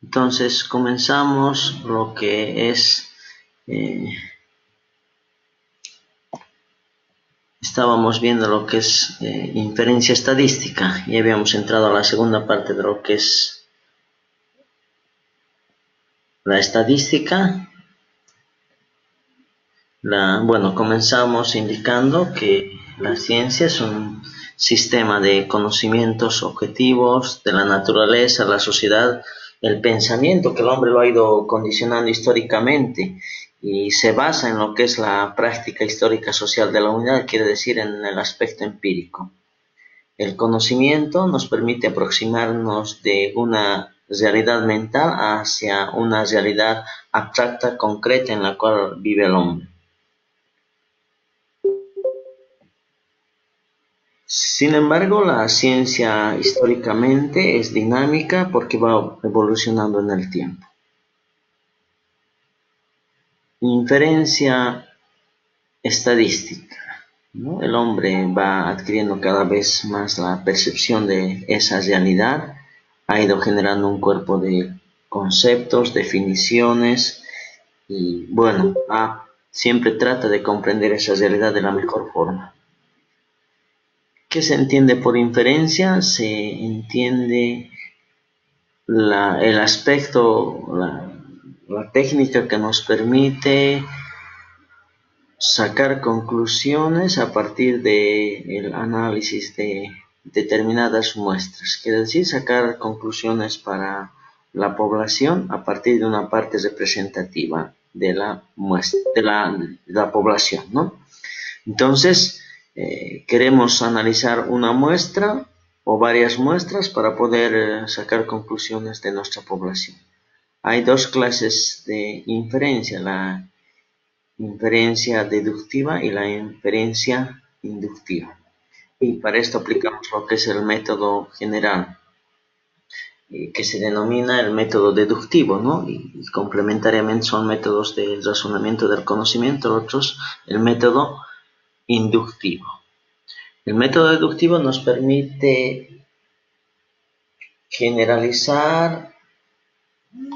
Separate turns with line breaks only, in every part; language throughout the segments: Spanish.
Entonces comenzamos lo que es, estábamos viendo lo que es inferencia estadística y habíamos entrado a la segunda parte de lo que es la estadística. Comenzamos indicando que la ciencia es un sistema de conocimientos objetivos de la naturaleza, la sociedad, el pensamiento, que el hombre lo ha ido condicionando históricamente y se basa en lo que es la práctica histórica social de la humanidad, quiere decir en el aspecto empírico. El conocimiento nos permite aproximarnos de una realidad mental hacia una realidad abstracta, concreta, en la cual vive el hombre. Sin embargo, la ciencia históricamente es dinámica porque va evolucionando en el tiempo. Inferencia estadística, ¿no? El hombre va adquiriendo cada vez más la percepción de esa realidad, ha ido generando un cuerpo de conceptos, definiciones y siempre trata de comprender esa realidad de la mejor forma. ¿Qué se entiende por inferencia? Se entiende el aspecto, la técnica que nos permite sacar conclusiones a partir del análisis de determinadas muestras. Quiere decir, sacar conclusiones para la población a partir de una parte representativa de la muestra, de la población, ¿no? Entonces, queremos analizar una muestra o varias muestras para poder sacar conclusiones de nuestra población. Hay dos clases de inferencia, la inferencia deductiva y la inferencia inductiva. Y para esto aplicamos lo que es el método general, que se denomina el método deductivo, ¿no? Y complementariamente son métodos de razonamiento del conocimiento, otros el método inductivo. El método deductivo nos permite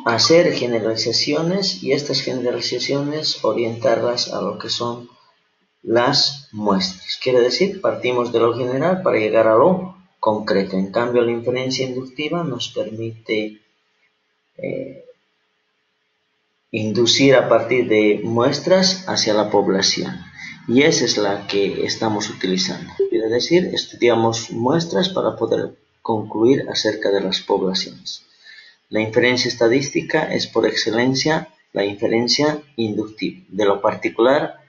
hacer generalizaciones y estas generalizaciones orientarlas a lo que son las muestras. Quiere decir, partimos de lo general para llegar a lo concreto. En cambio, la inferencia inductiva nos permite inducir a partir de muestras hacia la población. Y esa es la que estamos utilizando. Quiere decir, estudiamos muestras para poder concluir acerca de las poblaciones. La inferencia estadística es por excelencia la inferencia inductiva, de lo particular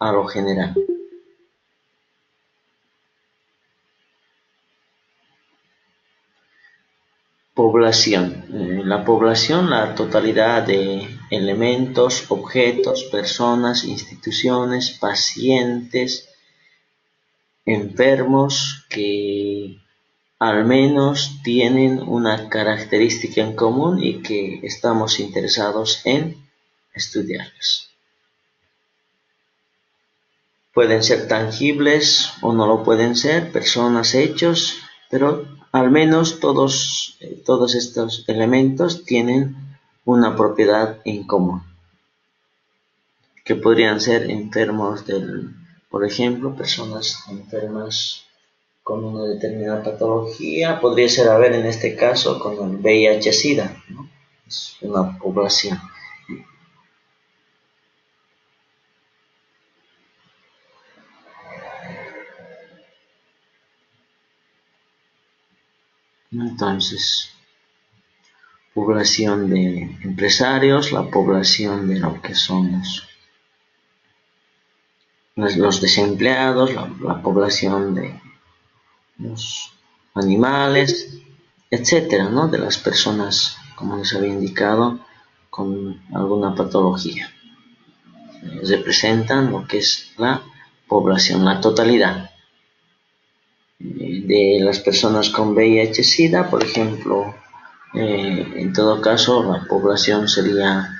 a lo general. Población. La población, la totalidad de elementos, objetos, personas, instituciones, pacientes, enfermos que al menos tienen una característica en común y que estamos interesados en estudiarlos. Pueden ser tangibles o no lo pueden ser, personas, hechos, pero al menos todos estos elementos tienen una propiedad en común, que podrían ser enfermos por ejemplo, personas enfermas con una determinada patología, podría ser en este caso con el VIH-Sida, ¿no? Es una población. Entonces, población de empresarios, la población de lo que son los desempleados, la población de los animales, etcétera, ¿no? De las personas, como les había indicado, con alguna patología. Representan lo que es la población, la totalidad. De las personas con VIH-Sida, por ejemplo, en todo caso, la población sería,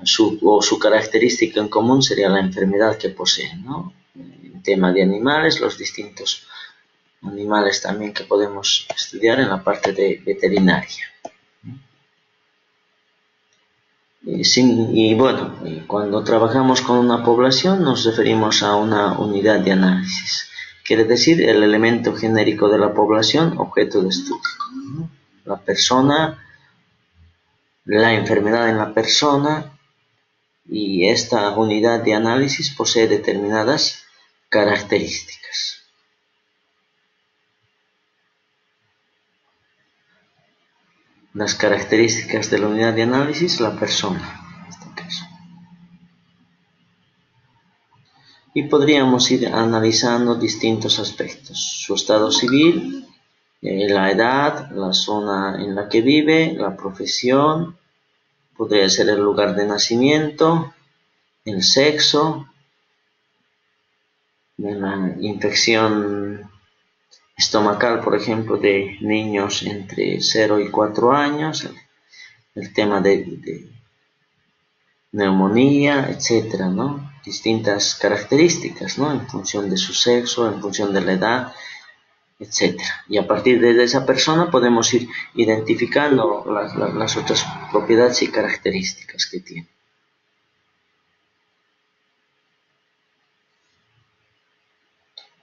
su característica en común sería la enfermedad que poseen, ¿no? En tema de animales, los distintos animales también que podemos estudiar en la parte de veterinaria. Cuando trabajamos con una población nos referimos a una unidad de análisis. Quiere decir el elemento genérico de la población, objeto de estudio, ¿no? La persona, la enfermedad en la persona, y esta unidad de análisis posee determinadas características. Las características de la unidad de análisis, la persona, en este caso. Y podríamos ir analizando distintos aspectos: su estado civil, la edad, la zona en la que vive, la profesión, podría ser el lugar de nacimiento, el sexo, de la infección estomacal, por ejemplo, de niños entre 0 y 4 años, el tema de neumonía, etcétera, ¿no? Distintas características, ¿no? En función de su sexo, en función de la edad, etcétera. Y a partir de esa persona podemos ir identificando las otras propiedades y características que tiene.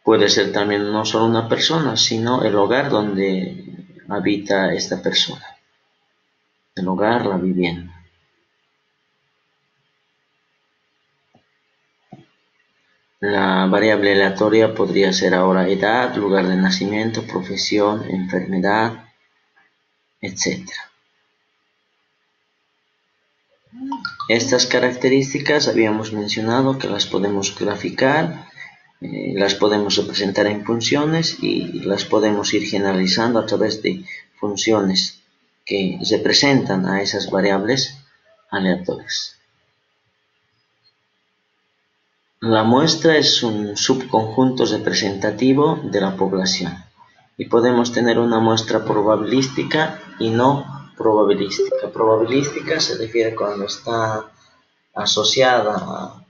Puede ser también no solo una persona, sino el hogar donde habita esta persona. El hogar, la vivienda. La variable aleatoria podría ser ahora edad, lugar de nacimiento, profesión, enfermedad, etc. Estas características habíamos mencionado que las podemos graficar, las podemos representar en funciones y las podemos ir generalizando a través de funciones que representan a esas variables aleatorias. La muestra es un subconjunto representativo de la población y podemos tener una muestra probabilística y no probabilística. Probabilística se refiere cuando está asociada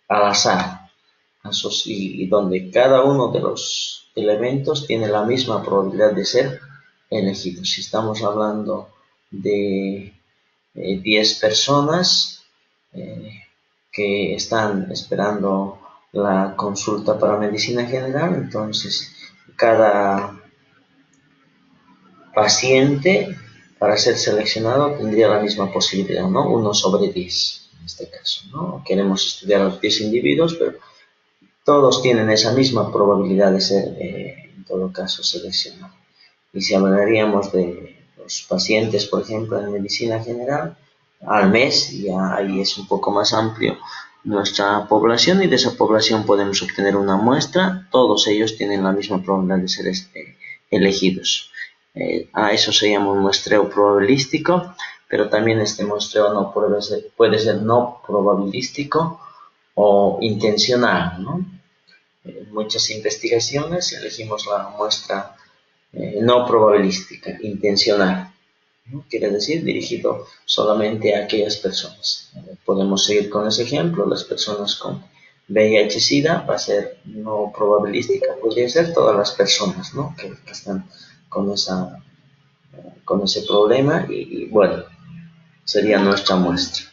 al azar y donde cada uno de los elementos tiene la misma probabilidad de ser elegido. Si estamos hablando de 10 personas que están esperando la consulta para medicina general, entonces cada paciente para ser seleccionado tendría la misma posibilidad, ¿no? 1 sobre 10 en este caso, ¿no? Queremos estudiar a los 10 individuos, pero todos tienen esa misma probabilidad de ser, en todo caso, seleccionados. Y si hablaríamos de los pacientes, por ejemplo, en medicina general, al mes, ya ahí es un poco más amplio nuestra población, y de esa población podemos obtener una muestra. Todos ellos tienen la misma probabilidad de ser elegidos. A eso se llama un muestreo probabilístico, pero también este muestreo no puede ser no probabilístico o intencional, ¿no? En muchas investigaciones elegimos la muestra no probabilística, intencional, ¿no? Quiere decir dirigido solamente a aquellas personas. Podemos seguir con ese ejemplo: las personas con VIH-Sida va a ser no probabilística, podría ser todas las personas, ¿no? que están con ese problema, y bueno, sería nuestra muestra.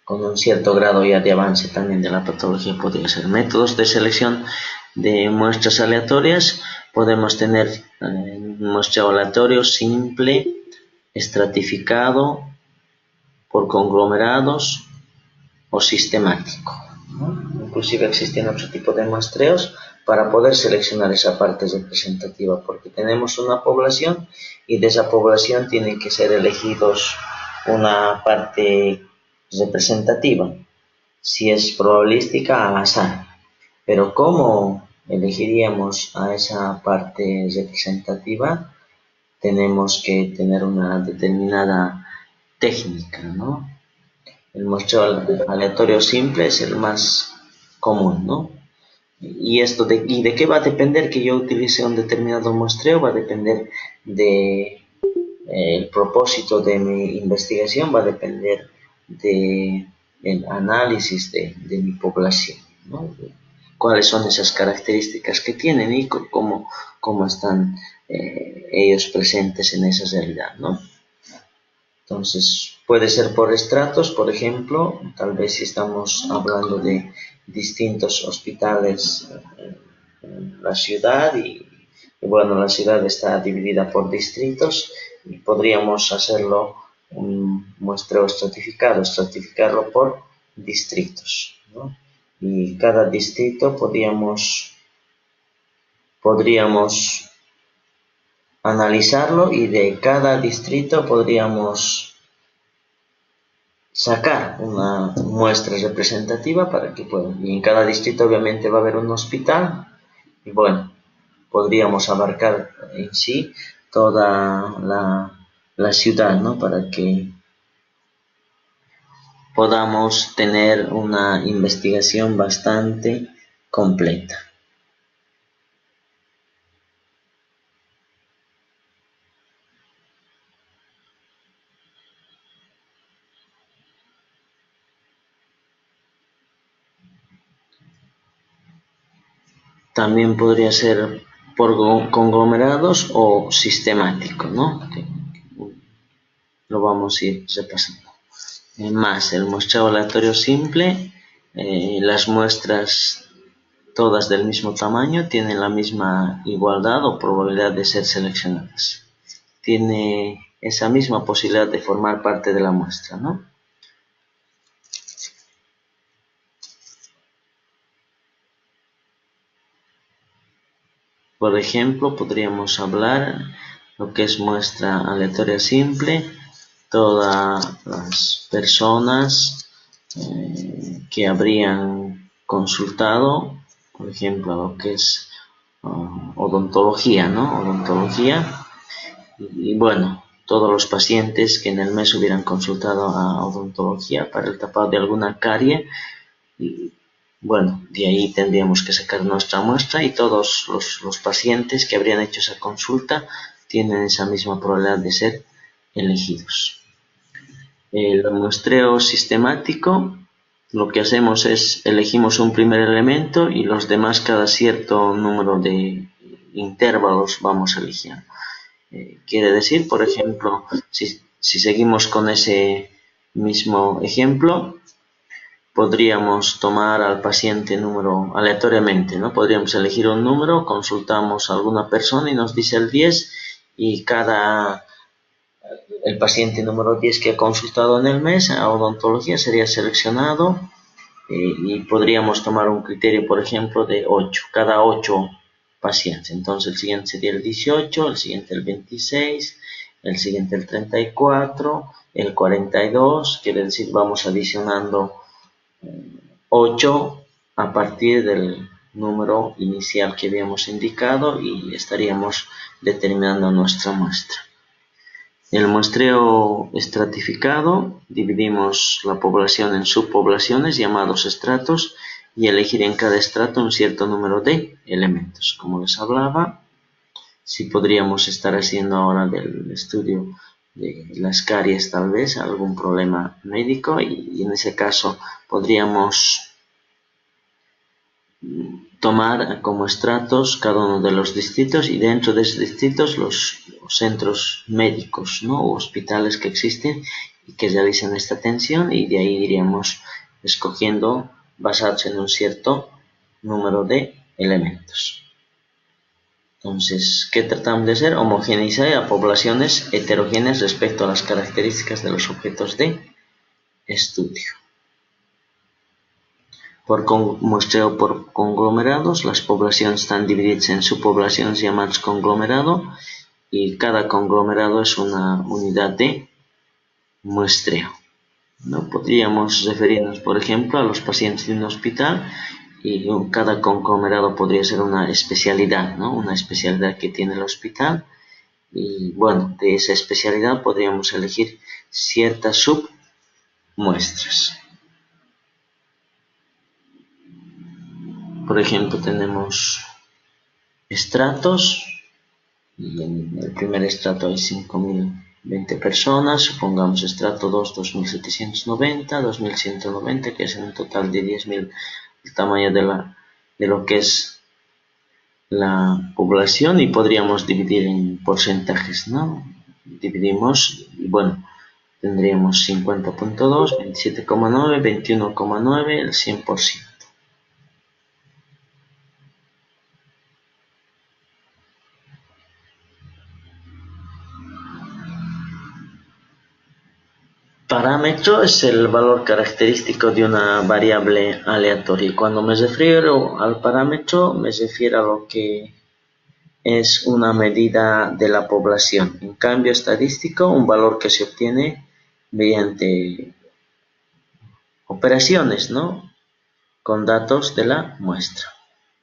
Con un cierto grado ya de avance también de la patología podría ser. Métodos de selección de muestras aleatorias: podemos tener muestreo aleatorio simple, estratificado, por conglomerados o sistemático, ¿no? Inclusive existen otro tipo de muestreos para poder seleccionar esa parte representativa, porque tenemos una población y de esa población tienen que ser elegidos una parte representativa. Si es probabilística, al azar. Pero ¿cómo elegiríamos a esa parte representativa? Tenemos que tener una determinada técnica, ¿no? El muestreo aleatorio simple es el más común, ¿no? ¿Y de qué va a depender que yo utilice un determinado muestreo? Va a depender de el propósito de mi investigación, va a depender del análisis de mi población, ¿no? Cuáles son esas características que tienen y cómo están ellos presentes en esa realidad, ¿no? Entonces, puede ser por estratos, por ejemplo, tal vez si estamos hablando de distintos hospitales en la ciudad y bueno, la ciudad está dividida por distritos y podríamos hacerlo un muestreo estratificado, estratificarlo por distritos, ¿no? Y cada distrito podríamos analizarlo y de cada distrito podríamos sacar una muestra representativa para que puedan. Y en cada distrito obviamente va a haber un hospital y bueno, podríamos abarcar en sí toda la ciudad, ¿no? Para que podamos tener una investigación bastante completa. También podría ser por conglomerados o sistemático, ¿no? Lo vamos a ir repasando. Más el muestreo aleatorio simple, las muestras todas del mismo tamaño tienen la misma igualdad o probabilidad de ser seleccionadas. Tiene esa misma posibilidad de formar parte de la muestra, ¿no? Por ejemplo, podríamos hablar lo que es muestra aleatoria simple, todas las personas que habrían consultado, por ejemplo, lo que es odontología, ¿no? Odontología. Y bueno, todos los pacientes que en el mes hubieran consultado a odontología para el tapado de alguna carie, y bueno, de ahí tendríamos que sacar nuestra muestra y todos los pacientes que habrían hecho esa consulta tienen esa misma probabilidad de ser elegidos. El muestreo sistemático, lo que hacemos es elegimos un primer elemento y los demás cada cierto número de intervalos vamos eligiendo. Quiere decir, por ejemplo, si seguimos con ese mismo ejemplo, podríamos tomar al paciente número aleatoriamente, ¿no? Podríamos elegir un número, consultamos a alguna persona y nos dice el 10 y el paciente número 10 que ha consultado en el mes a odontología sería seleccionado y podríamos tomar un criterio, por ejemplo, de 8, cada 8 pacientes. Entonces el siguiente sería el 18, el siguiente el 26, el siguiente el 34, el 42, quiere decir vamos adicionando 8 a partir del número inicial que habíamos indicado y estaríamos determinando nuestra muestra. El muestreo estratificado, dividimos la población en subpoblaciones llamados estratos y elegir en cada estrato un cierto número de elementos. Como les hablaba, si podríamos estar haciendo ahora del estudio de las caries tal vez, algún problema médico y en ese caso podríamos tomar como estratos cada uno de los distritos y dentro de esos distritos los centros médicos, ¿no? O hospitales que existen y que realizan esta atención y de ahí iríamos escogiendo basados en un cierto número de elementos. Entonces, ¿qué tratamos de hacer? Homogeneizar a poblaciones heterogéneas respecto a las características de los objetos de estudio. Por muestreo por conglomerados, las poblaciones están divididas en subpoblaciones llamadas conglomerado y cada conglomerado es una unidad de muestreo, ¿no? Podríamos referirnos, por ejemplo, a los pacientes de un hospital y cada conglomerado podría ser una especialidad, ¿no? Una especialidad que tiene el hospital y bueno, de esa especialidad podríamos elegir ciertas submuestras. Por ejemplo, tenemos estratos y en el primer estrato hay 5020 personas, supongamos estrato 2, 2790, 2190, que es en un total de 10.000 el tamaño de lo que es la población y podríamos dividir en porcentajes, ¿no? Dividimos y bueno, Tendríamos 50.2, 27,9, 21,9, el 100%. Parámetro es el valor característico de una variable aleatoria. Cuando me refiero al parámetro, me refiero a lo que es una medida de la población. En cambio estadístico, un valor que se obtiene mediante operaciones, ¿no? Con datos de la muestra.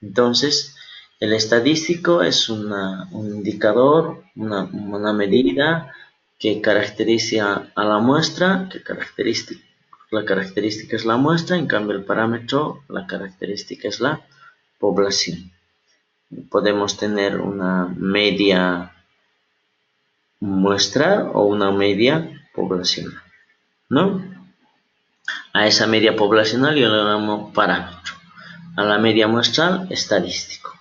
Entonces, el estadístico es un indicador, una medida que caracteriza a la muestra, la característica es la muestra, en cambio el parámetro, la característica es la población. Podemos tener una media muestral o una media poblacional, ¿no? A esa media poblacional yo le llamo parámetro. A la media muestral, estadístico.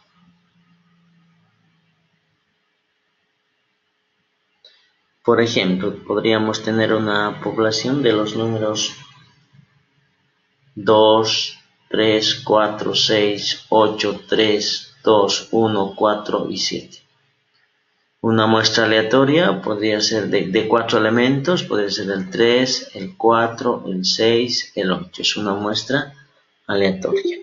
Por ejemplo, podríamos tener una población de los números 2, 3, 4, 6, 8, 3, 2, 1, 4 y 7. Una muestra aleatoria podría ser de 4 elementos, podría ser el 3, el 4, el 6, el 8. Es una muestra aleatoria.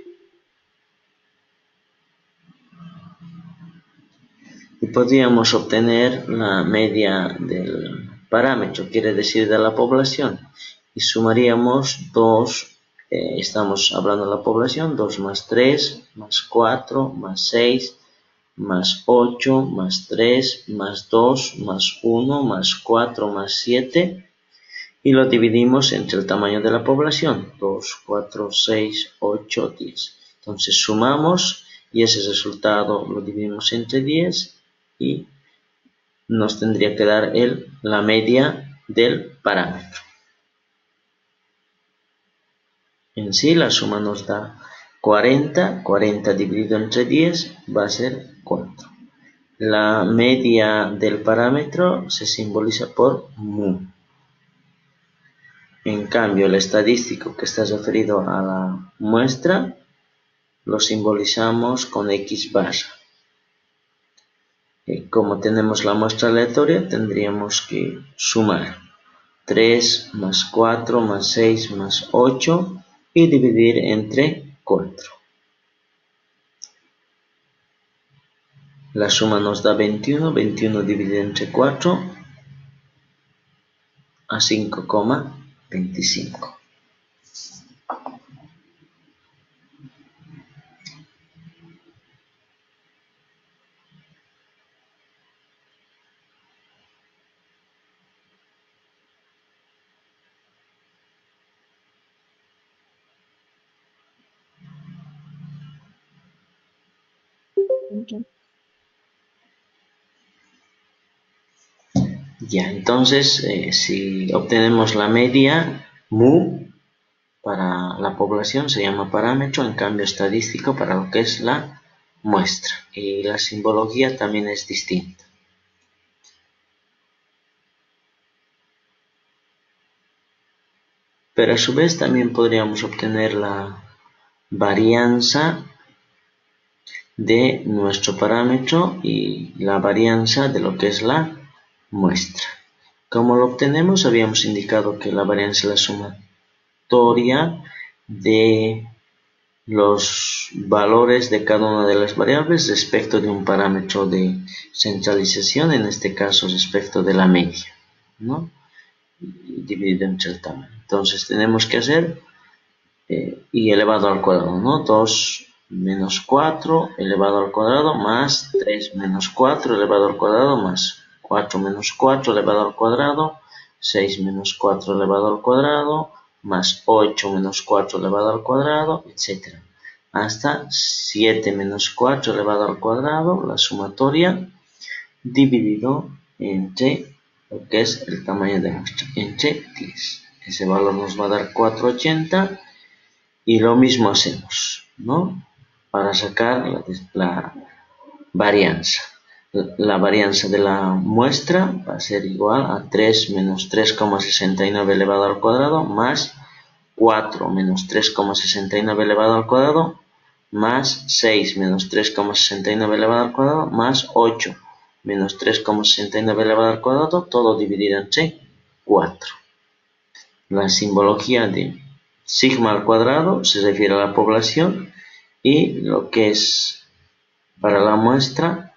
Y podríamos obtener la media del parámetro, quiere decir de la población. Y sumaríamos 2, estamos hablando de la población, 2 más 3, más 4, más 6, más 8, más 3, más 2, más 1, más 4, más 7. Y lo dividimos entre el tamaño de la población, 2, 4, 6, 8, 10. Entonces sumamos y ese resultado lo dividimos entre 10 y nos tendría que dar la media del parámetro. En sí la suma nos da 40, 40 dividido entre 10 va a ser 4. La media del parámetro se simboliza por mu. En cambio, el estadístico que está referido a la muestra lo simbolizamos con X barra. Como tenemos la muestra aleatoria, tendríamos que sumar 3 más 4 más 6 más 8 y dividir entre 4. La suma nos da 21, 21 dividido entre 4 a 5,25. Ya, entonces, si obtenemos la media mu para la población se llama parámetro, en cambio estadístico para lo que es la muestra. Y la simbología también es distinta. Pero a su vez también podríamos obtener la varianza de nuestro parámetro y la varianza de lo que es la muestra. ¿Cómo lo obtenemos? Habíamos indicado que la varianza es la sumatoria de los valores de cada una de las variables respecto de un parámetro de centralización, en este caso respecto de la media, ¿no? Dividido entre el tamaño. Entonces tenemos que hacer y elevado al cuadrado, ¿no? 2 menos 4 elevado al cuadrado más 3 menos 4 elevado al cuadrado más 4 menos 4 elevado al cuadrado, 6 menos 4 elevado al cuadrado, más 8 menos 4 elevado al cuadrado, etc. Hasta 7 menos 4 elevado al cuadrado, la sumatoria, dividido entre lo que es el tamaño de muestra, entre 10. Ese valor nos va a dar 480. Y lo mismo hacemos, ¿no? Para sacar la varianza. la varianza de la muestra va a ser igual a 3 menos 3,69 elevado al cuadrado más 4 menos 3,69 elevado al cuadrado más 6 menos 3,69 elevado al cuadrado más 8 menos 3,69 elevado al cuadrado, todo dividido entre 4. La simbología de sigma al cuadrado se refiere a la población y lo que es para la muestra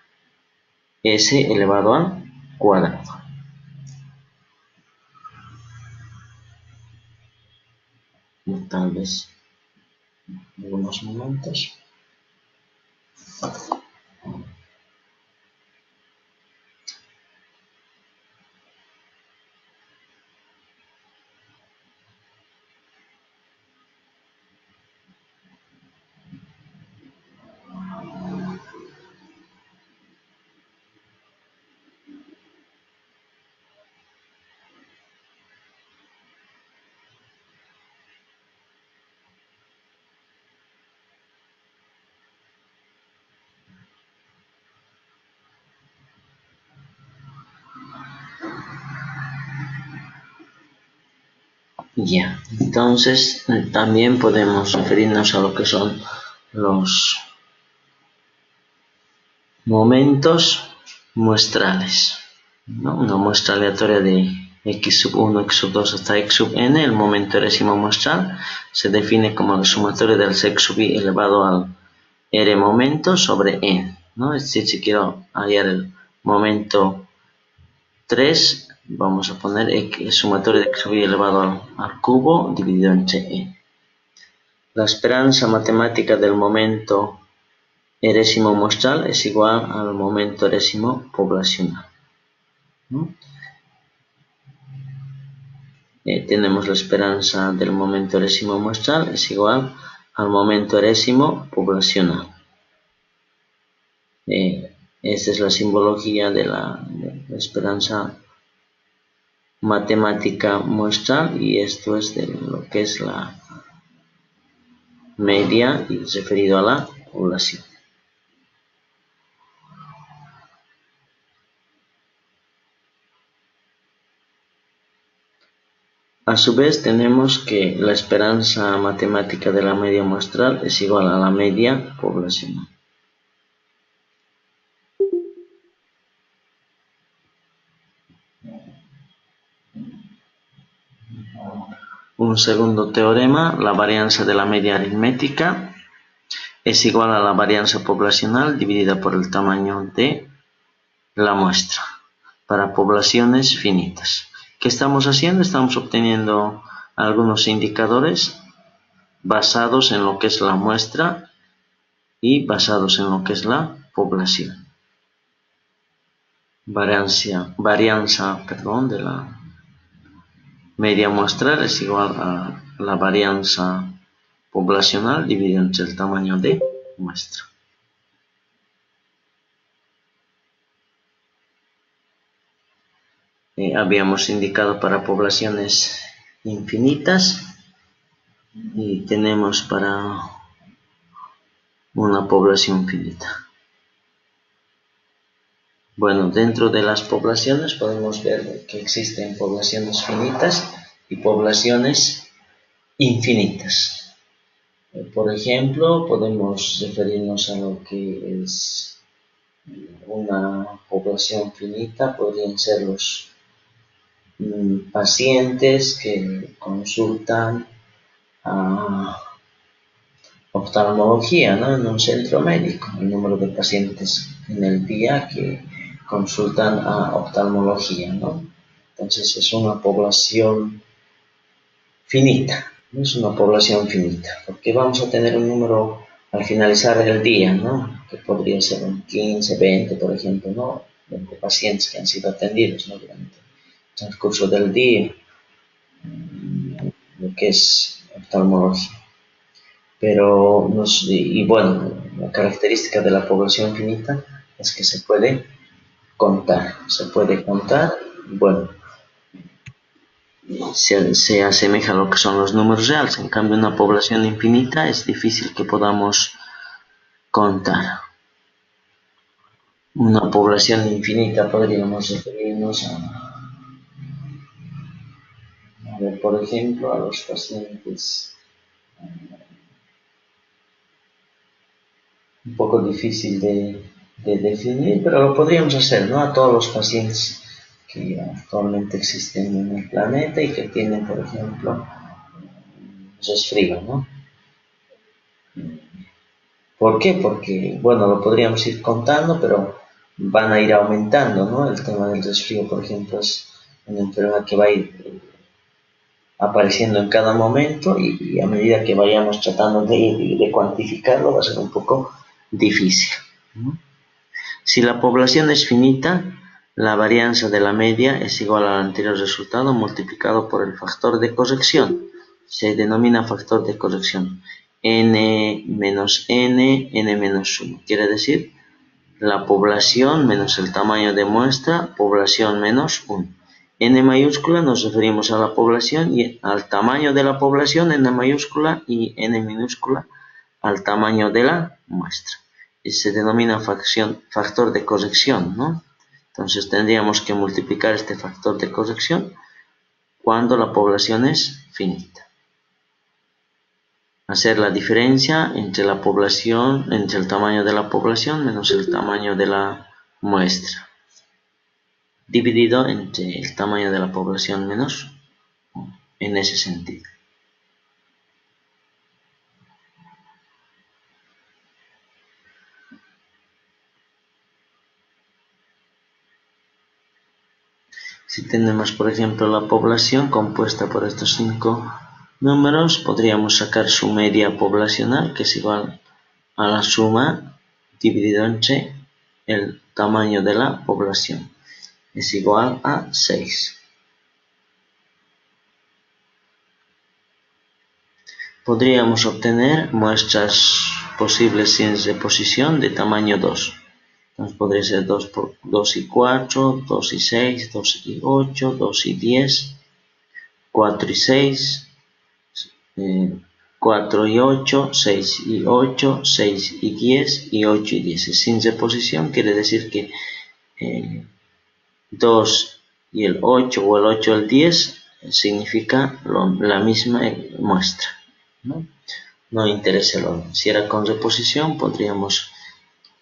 S elevado al cuadrado. Tal vez algunos momentos. Ya, entonces también podemos referirnos a lo que son los momentos muestrales, ¿no? Una muestra aleatoria de x sub 1, x sub 2 hasta x sub n, el momento erésimo muestral se define como la sumatoria del x sub i elevado al r momento sobre n, ¿no? Es decir, si quiero hallar el momento 3, vamos a poner sumatoria de x sub i elevado al cubo dividido entre n. La esperanza matemática del momento erésimo muestral es igual al momento erésimo poblacional, ¿no? Tenemos la esperanza del momento erésimo muestral es igual al momento erésimo poblacional. Esta es la simbología de la esperanza matemática muestral y esto es de lo que es la media y referido a la población. A su vez tenemos que la esperanza matemática de la media muestral es igual a la media poblacional. Un segundo teorema, la varianza de la media aritmética es igual a la varianza poblacional dividida por el tamaño de la muestra para poblaciones finitas. ¿Qué estamos haciendo? Estamos obteniendo algunos indicadores basados en lo que es la muestra y basados en lo que es la población. Varianza de la media muestral es igual a la varianza poblacional dividida entre el tamaño de muestra. Habíamos indicado para poblaciones infinitas y tenemos para una población finita. Bueno, dentro de las poblaciones podemos ver que existen poblaciones finitas y poblaciones infinitas. Por ejemplo, podemos referirnos a lo que es una población finita, podrían ser los pacientes que consultan a oftalmología, ¿no? En un centro médico, el número de pacientes en el día que consultan a oftalmología, ¿no? Entonces es una población finita, no es una población finita, porque vamos a tener un número al finalizar el día, ¿no? Que podría ser un 15, 20, por ejemplo, ¿no? 20 pacientes que han sido atendidos, ¿no? Durante el transcurso del día, lo que es oftalmología. Pero, bueno, la característica de la población finita es que se puede contar, bueno, se asemeja a lo que son los números reales. En cambio, una población infinita es difícil que podamos contar. una población infinita, podríamos referirnos a ver, por ejemplo, a los pacientes. Un poco difícil de definir, pero lo podríamos hacer, ¿no? A todos los pacientes que actualmente existen en el planeta y que tienen, por ejemplo, resfrío, ¿no? ¿Por qué? Porque, bueno, lo podríamos ir contando, pero van a ir aumentando, ¿no? El tema del resfrío, por ejemplo, es una enfermedad que va a ir apareciendo en cada momento y a medida que vayamos tratando de cuantificarlo va a ser un poco difícil, ¿no? Si la población es finita, la varianza de la media es igual al anterior resultado multiplicado por el factor de corrección. Se denomina factor de corrección. N menos N, N menos 1. Quiere decir, la población menos el tamaño de muestra, población menos 1. N mayúscula nos referimos a la población y al tamaño de la población, N mayúscula, y N minúscula al tamaño de la muestra. Y se denomina factor de corrección, ¿no? Entonces tendríamos que multiplicar este factor de corrección cuando la población es finita. Hacer la diferencia entre la población, entre el tamaño de la población menos el tamaño de la muestra, dividido entre el tamaño de la población menos 1, en ese sentido. Si tenemos, por ejemplo, la población compuesta por estos 5 números, podríamos sacar su media poblacional, que es igual a la suma dividido entre el tamaño de la población. Es igual a 6. Podríamos obtener muestras posibles sin reposición de tamaño 2. Entonces podría ser 2 y 4, 2 y 6, 2 y 8, 2 y 10, 4 y 6, 4 y 8, 6 y 8, 6 y 10 y 8 y 10. Sin reposición quiere decir que 2 y el 8 o el 8 y el 10 significa la misma muestra, ¿no? No interesa el orden. Si era con reposición podríamos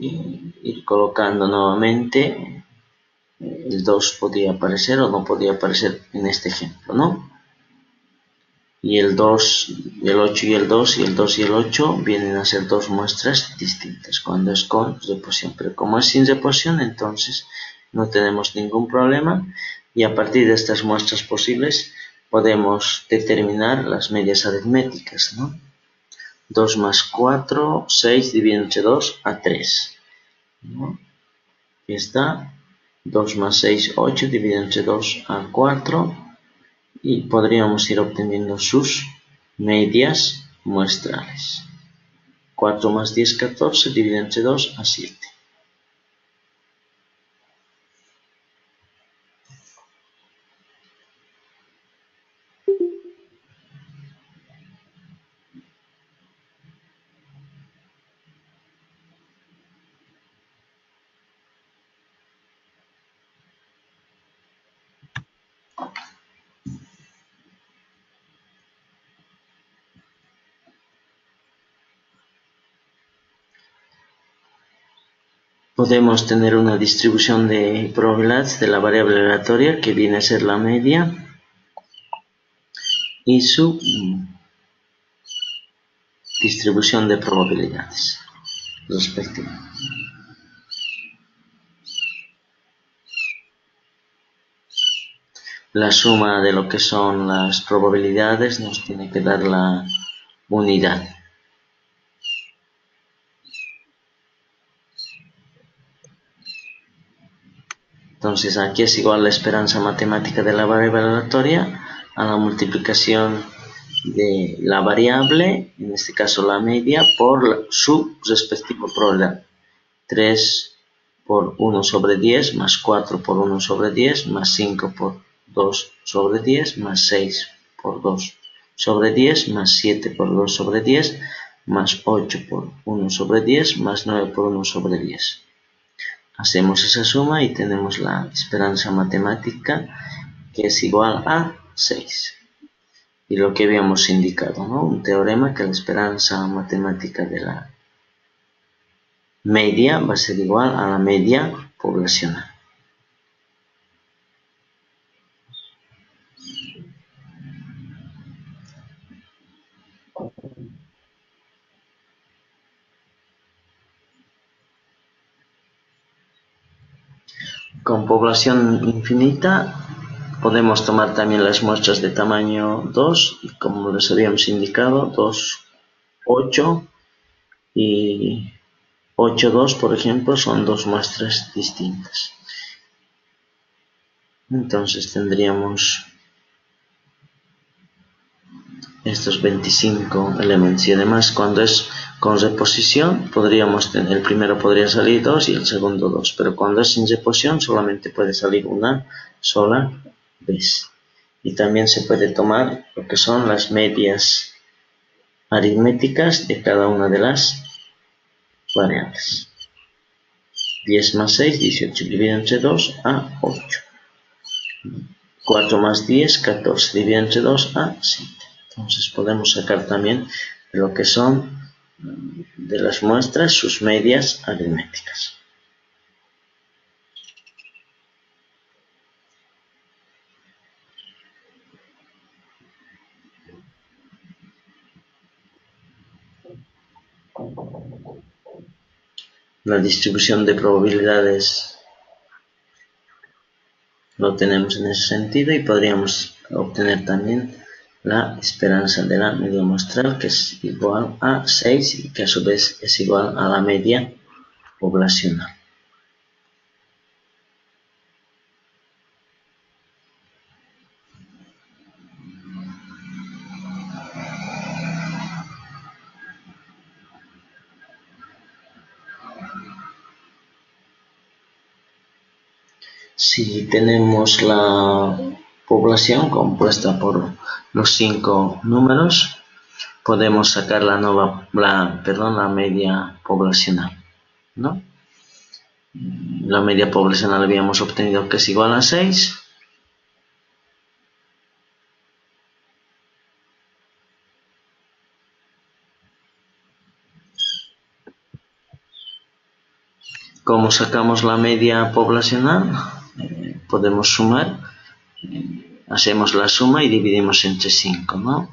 ir colocando nuevamente. El 2 podría aparecer o no podría aparecer en este ejemplo, ¿no? Y el 2, el 8 y el 2, y el 2 y el 8 vienen a ser dos muestras distintas cuando es con reposición. Pero como es sin reposición, entonces no tenemos ningún problema. Y a partir de estas muestras posibles podemos determinar las medias aritméticas, ¿no? 2 más 4, 6 dividido entre 2 a 3, ¿no? Aquí está. 2 más 6, 8 dividido entre 2 a 4. Y podríamos ir obteniendo sus medias muestrales. 4 más 10, 14, dividido entre 2 a 7. Podemos tener una distribución de probabilidades de la variable aleatoria que viene a ser la media y su distribución de probabilidades respectiva. La suma de lo que son las probabilidades nos tiene que dar la unidad. Entonces aquí es igual la esperanza matemática de la variable aleatoria a la multiplicación de la variable, en este caso la media, por su respectiva probabilidad. 3 por 1 sobre 10 más 4 por 1 sobre 10 más 5 por 2 sobre 10 más 6 por 2 sobre 10 más 7 por 2 sobre 10 más 8 por 1 sobre 10 más 9 por 1 sobre 10. Hacemos esa suma y tenemos la esperanza matemática que es igual a 6. Y lo que habíamos indicado, ¿no? Un teorema que la esperanza matemática de la media va a ser igual a la media poblacional. Con población infinita podemos tomar también las muestras de tamaño 2 y como les habíamos indicado 2, 8 y 8, 2 por ejemplo son dos muestras distintas. Entonces tendríamos estos 25 elementos y además cuando es con reposición podríamos tener, el primero podría salir 2 y el segundo 2, pero cuando es sin reposición solamente puede salir una sola vez. Y también se puede tomar lo que son las medias aritméticas de cada una de las variables. 10 más 6, 18, dividido entre 2 a 8. 4 más 10, 14, dividido entre 2 a 7. Entonces podemos sacar también lo que son de las muestras sus medias aritméticas. La distribución de probabilidades lo tenemos en ese sentido y podríamos obtener también la esperanza de la media muestral que es igual a 6 y que a su vez es igual a la media poblacional. Si tenemos la población compuesta por los 5 números, podemos sacar la media poblacional, ¿no? La media poblacional habíamos obtenido que es igual a 6. ¿Cómo sacamos la media poblacional? Podemos sumar, hacemos la suma y dividimos entre 5, ¿no?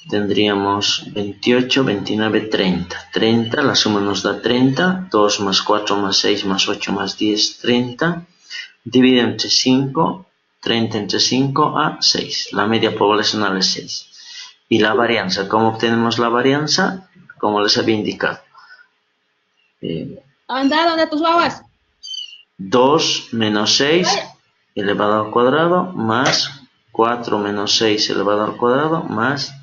Tendríamos 28, 29, 30. 30, la suma nos da 30. 2 más 4 más 6 más 8 más 10, 30. Dividido entre 5, 30 entre 5 a 6. La media poblacional es 6. Y la varianza, ¿cómo obtenemos la varianza? Como les había indicado.
Anda, ¿dónde tus babas?
2 menos 6 elevado al cuadrado más 4 menos 6 elevado al cuadrado más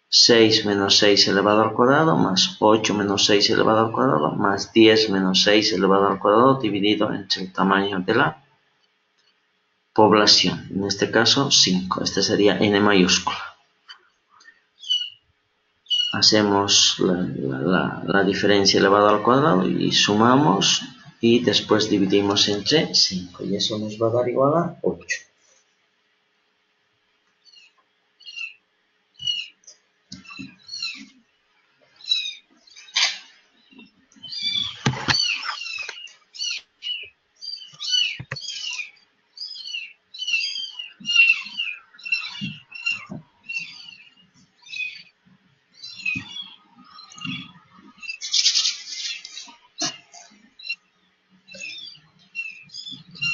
6 menos 6 elevado al cuadrado más 8 menos 6 elevado al cuadrado más 10 menos 6 elevado al cuadrado dividido entre el tamaño de la población. En este caso 5. Este sería n mayúscula. Hacemos la diferencia elevada al cuadrado y sumamos y después dividimos entre 5 y eso nos va a dar igual a 8.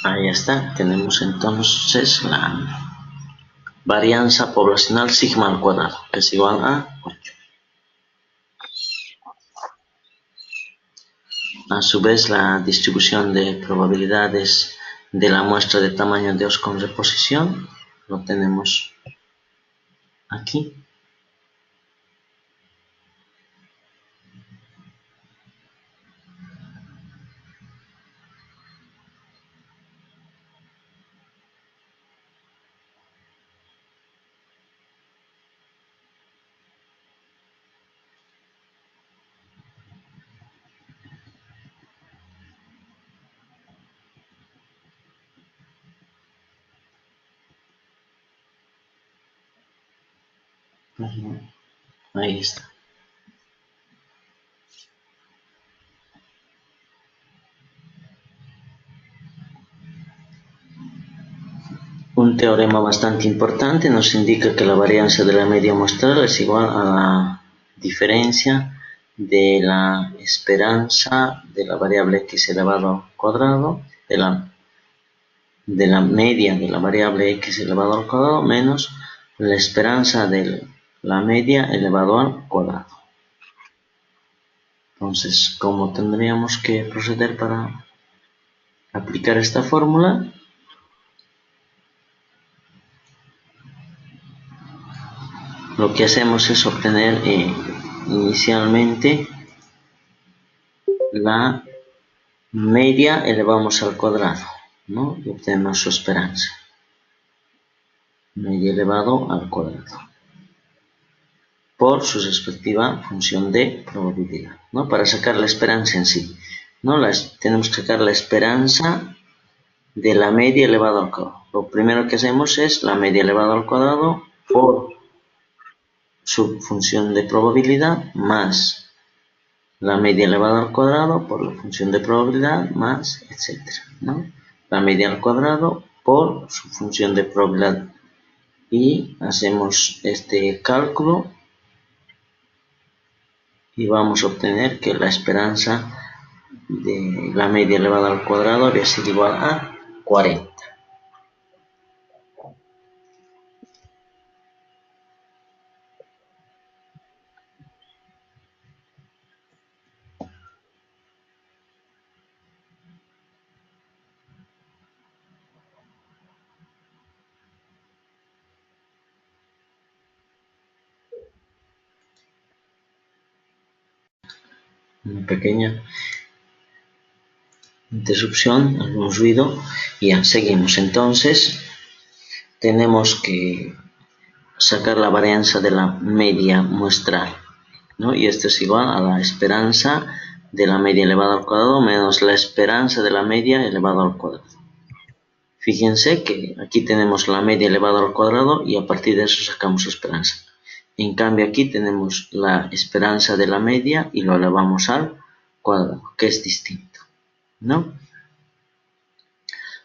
Ahí está, tenemos entonces la varianza poblacional sigma al cuadrado, que es igual a 8. A su vez, la distribución de probabilidades de la muestra de tamaño 2 con reposición lo tenemos aquí. Ujú. Ahí está. Un teorema bastante importante nos indica que la varianza de la media muestral es igual a la diferencia de la esperanza de la variable x elevado al cuadrado, de la media de la variable x elevado al cuadrado menos la esperanza de la media elevado al cuadrado. Entonces, ¿cómo tendríamos que proceder para aplicar esta fórmula? Lo que hacemos es obtener inicialmente la media elevamos al cuadrado, ¿no? Y obtenemos su esperanza. Media elevado al cuadrado. Por su respectiva función de probabilidad, ¿no? Para sacar la esperanza en sí, ¿no? Tenemos que sacar la esperanza de la media elevado al cuadrado. Lo primero que hacemos es la media elevado al cuadrado por su función de probabilidad más la media elevada al cuadrado por la función de probabilidad más, etcétera, ¿no? La media al cuadrado por su función de probabilidad y hacemos este cálculo y vamos a obtener que la esperanza de la media elevada al cuadrado había sido igual a 40. Una pequeña interrupción, algún ruido, y ya seguimos. Entonces, tenemos que sacar la varianza de la media muestral, ¿no? Y esto es igual a la esperanza de la media elevada al cuadrado menos la esperanza de la media elevada al cuadrado. Fíjense que aquí tenemos la media elevada al cuadrado y a partir de eso sacamos su esperanza. En cambio aquí tenemos la esperanza de la media y lo elevamos al cuadrado, que es distinto, ¿no?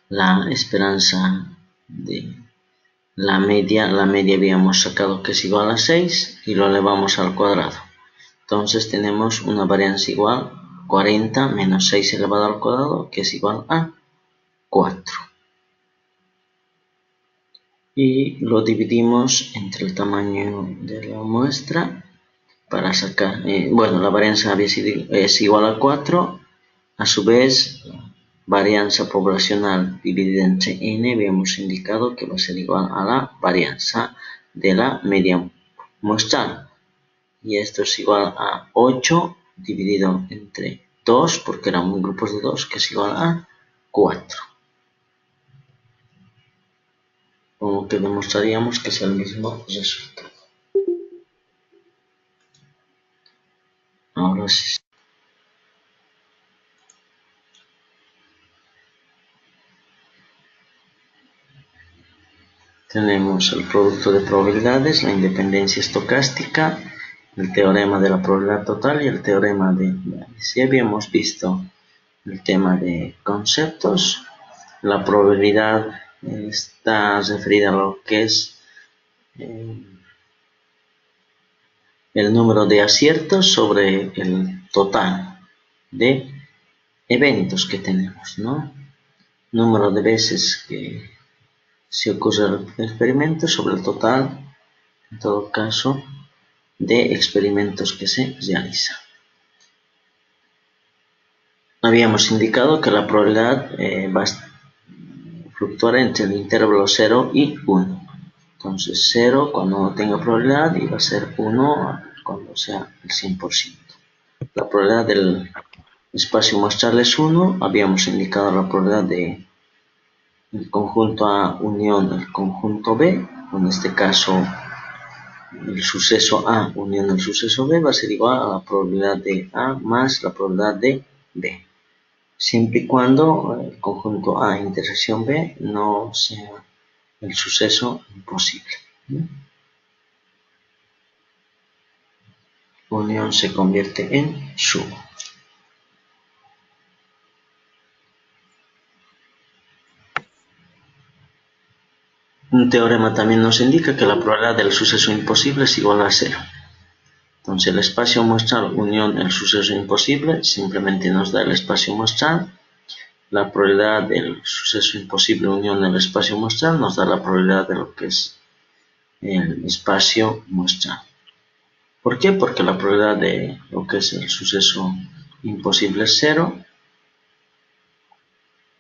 La esperanza de la media habíamos sacado que es igual a 6 y lo elevamos al cuadrado. Entonces tenemos una varianza igual 40 menos 6 elevado al cuadrado, que es igual a 4. Y lo dividimos entre el tamaño de la muestra para sacar, bueno, la varianza es igual a 4, a su vez, la varianza poblacional dividida entre n, habíamos indicado que va a ser igual a la varianza de la media muestral. Y esto es igual a 8 dividido entre 2, porque eran grupos de 2, que es igual a 4. Con lo que demostraríamos que es el mismo resultado. Ahora sí. Tenemos el producto de probabilidades, la independencia estocástica, el teorema de la probabilidad total y el teorema de Bayes. Ya habíamos visto el tema de conceptos. La probabilidad está referida a lo que es el número de aciertos sobre el total de eventos que tenemos, ¿no? Número de veces que se ocurre el experimento sobre el total, en todo caso, de experimentos que se realizan. Habíamos indicado que la probabilidad va a fluctuar entre el intervalo 0 y 1. Entonces 0 cuando no tenga probabilidad y va a ser 1 cuando sea el 100%. La probabilidad del espacio muestral es 1. Habíamos indicado la probabilidad de el conjunto A unión el conjunto B. En este caso el suceso A unión el suceso B va a ser igual a la probabilidad de A más la probabilidad de B. Siempre y cuando el conjunto A intersección B no sea el suceso imposible, ¿no? unión se convierte en suma. Un teorema también nos indica que la probabilidad del suceso imposible es igual a 0. Entonces el espacio muestral unión el suceso imposible simplemente nos da el espacio muestral. La probabilidad del suceso imposible unión el espacio muestral nos da la probabilidad de lo que es el espacio muestral. ¿Por qué? Porque la probabilidad de lo que es el suceso imposible es 0.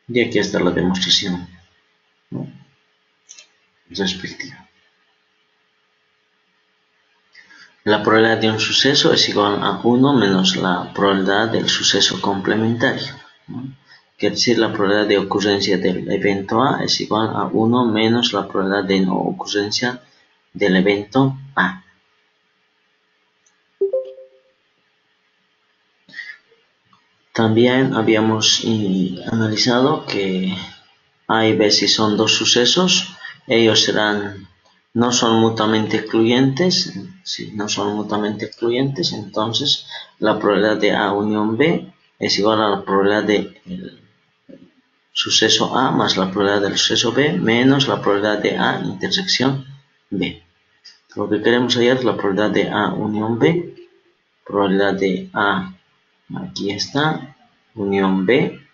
Y aquí está la demostración, ¿no?, respectiva. La probabilidad de un suceso es igual a 1 menos la probabilidad del suceso complementario, ¿no? Quiere decir, la probabilidad de ocurrencia del evento A es igual a 1 menos la probabilidad de no ocurrencia del evento A. También habíamos analizado que A y B, si son dos sucesos, ellos no son mutuamente excluyentes. Si no son mutuamente excluyentes, entonces la probabilidad de A unión B es igual a la probabilidad del suceso A más la probabilidad del suceso B menos la probabilidad de A intersección B. Lo que queremos hallar es la probabilidad de A unión B, probabilidad de A, aquí está, unión B,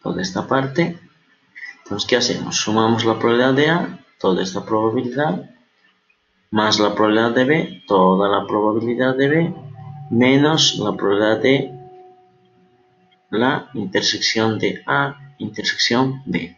toda esta parte. Entonces, ¿qué hacemos? Sumamos la probabilidad de A, toda esta probabilidad, más la probabilidad de B, toda la probabilidad de B, menos la probabilidad de la intersección de A, intersección B.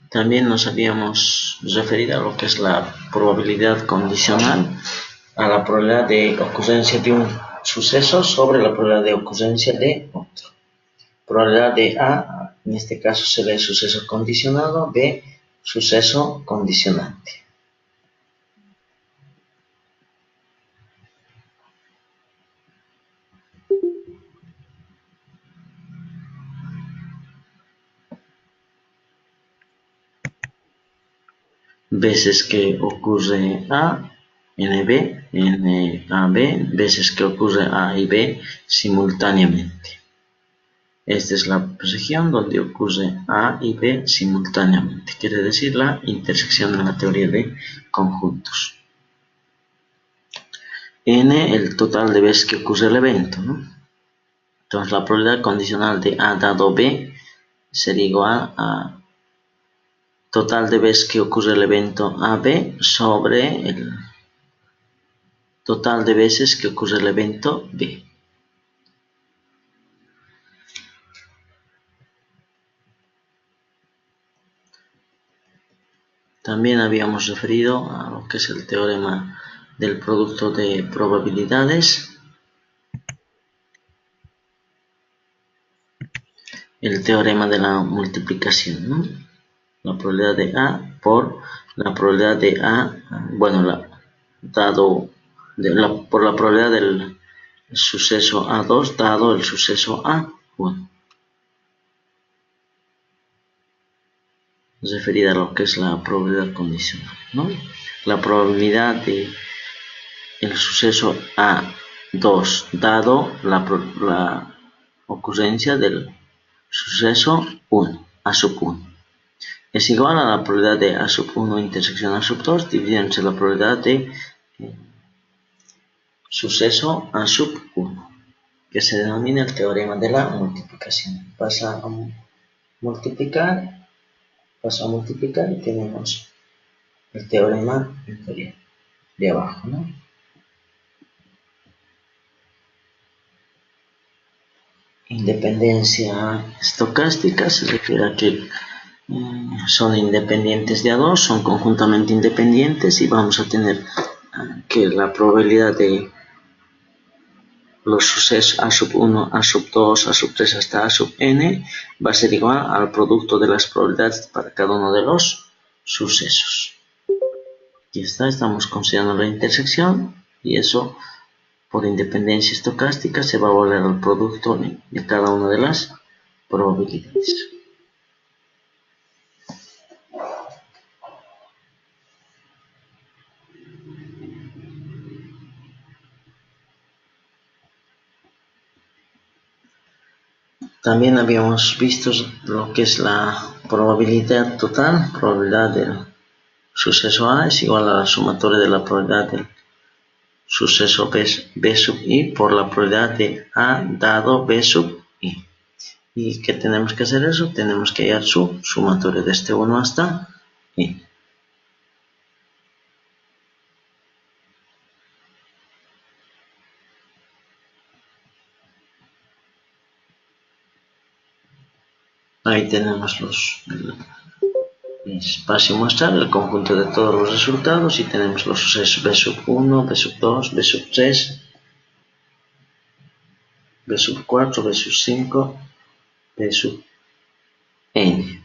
También nos habíamos referido a lo que es la probabilidad condicional, a la probabilidad de ocurrencia de un suceso sobre la probabilidad de ocurrencia de otro. Probabilidad de A, en este caso será el suceso condicionado, B, suceso condicionante. Veces que ocurre A, NB, NAB, veces que ocurre A y B simultáneamente. Esta es la región donde ocurre A y B simultáneamente, quiere decir la intersección en la teoría de conjuntos. N, el total de veces que ocurre el evento, ¿no? Entonces la probabilidad condicional de A dado B sería igual a total de veces que ocurre el evento AB sobre el total de veces que ocurre el evento B. También habíamos referido a lo que es el teorema del producto de probabilidades, el teorema de la multiplicación, ¿no? La probabilidad de A por la probabilidad de A, bueno, por la probabilidad del suceso A2 dado el suceso A1. Referida a lo que es la probabilidad condicional, ¿no? La probabilidad de el suceso A2 dado la ocurrencia del suceso 1, A sub 1. Es igual a la probabilidad de A sub 1 intersección A sub 2 dividida entre la probabilidad de suceso A sub 1, que se denomina el teorema de la multiplicación. Pasa a multiplicar y tenemos el teorema inferior de abajo, ¿no? Independencia estocástica se refiere a que son independientes de A2, son conjuntamente independientes y vamos a tener que la probabilidad de los sucesos A sub 1, A sub 2, A sub 3 hasta A sub n va a ser igual al producto de las probabilidades para cada uno de los sucesos. Aquí está, estamos considerando la intersección y eso por independencia estocástica se va a volver el producto de cada una de las probabilidades. También habíamos visto lo que es la probabilidad total, probabilidad del suceso A es igual a la sumatoria de la probabilidad del suceso B sub I por la probabilidad de A dado B sub I. ¿Y qué tenemos que hacer eso? Tenemos que hallar su sumatoria desde 1 hasta I. Ahí tenemos el espacio muestral, el conjunto de todos los resultados, y tenemos los sucesos B sub 1, B sub 2, B sub 3, B sub 4, B sub 5, B sub N.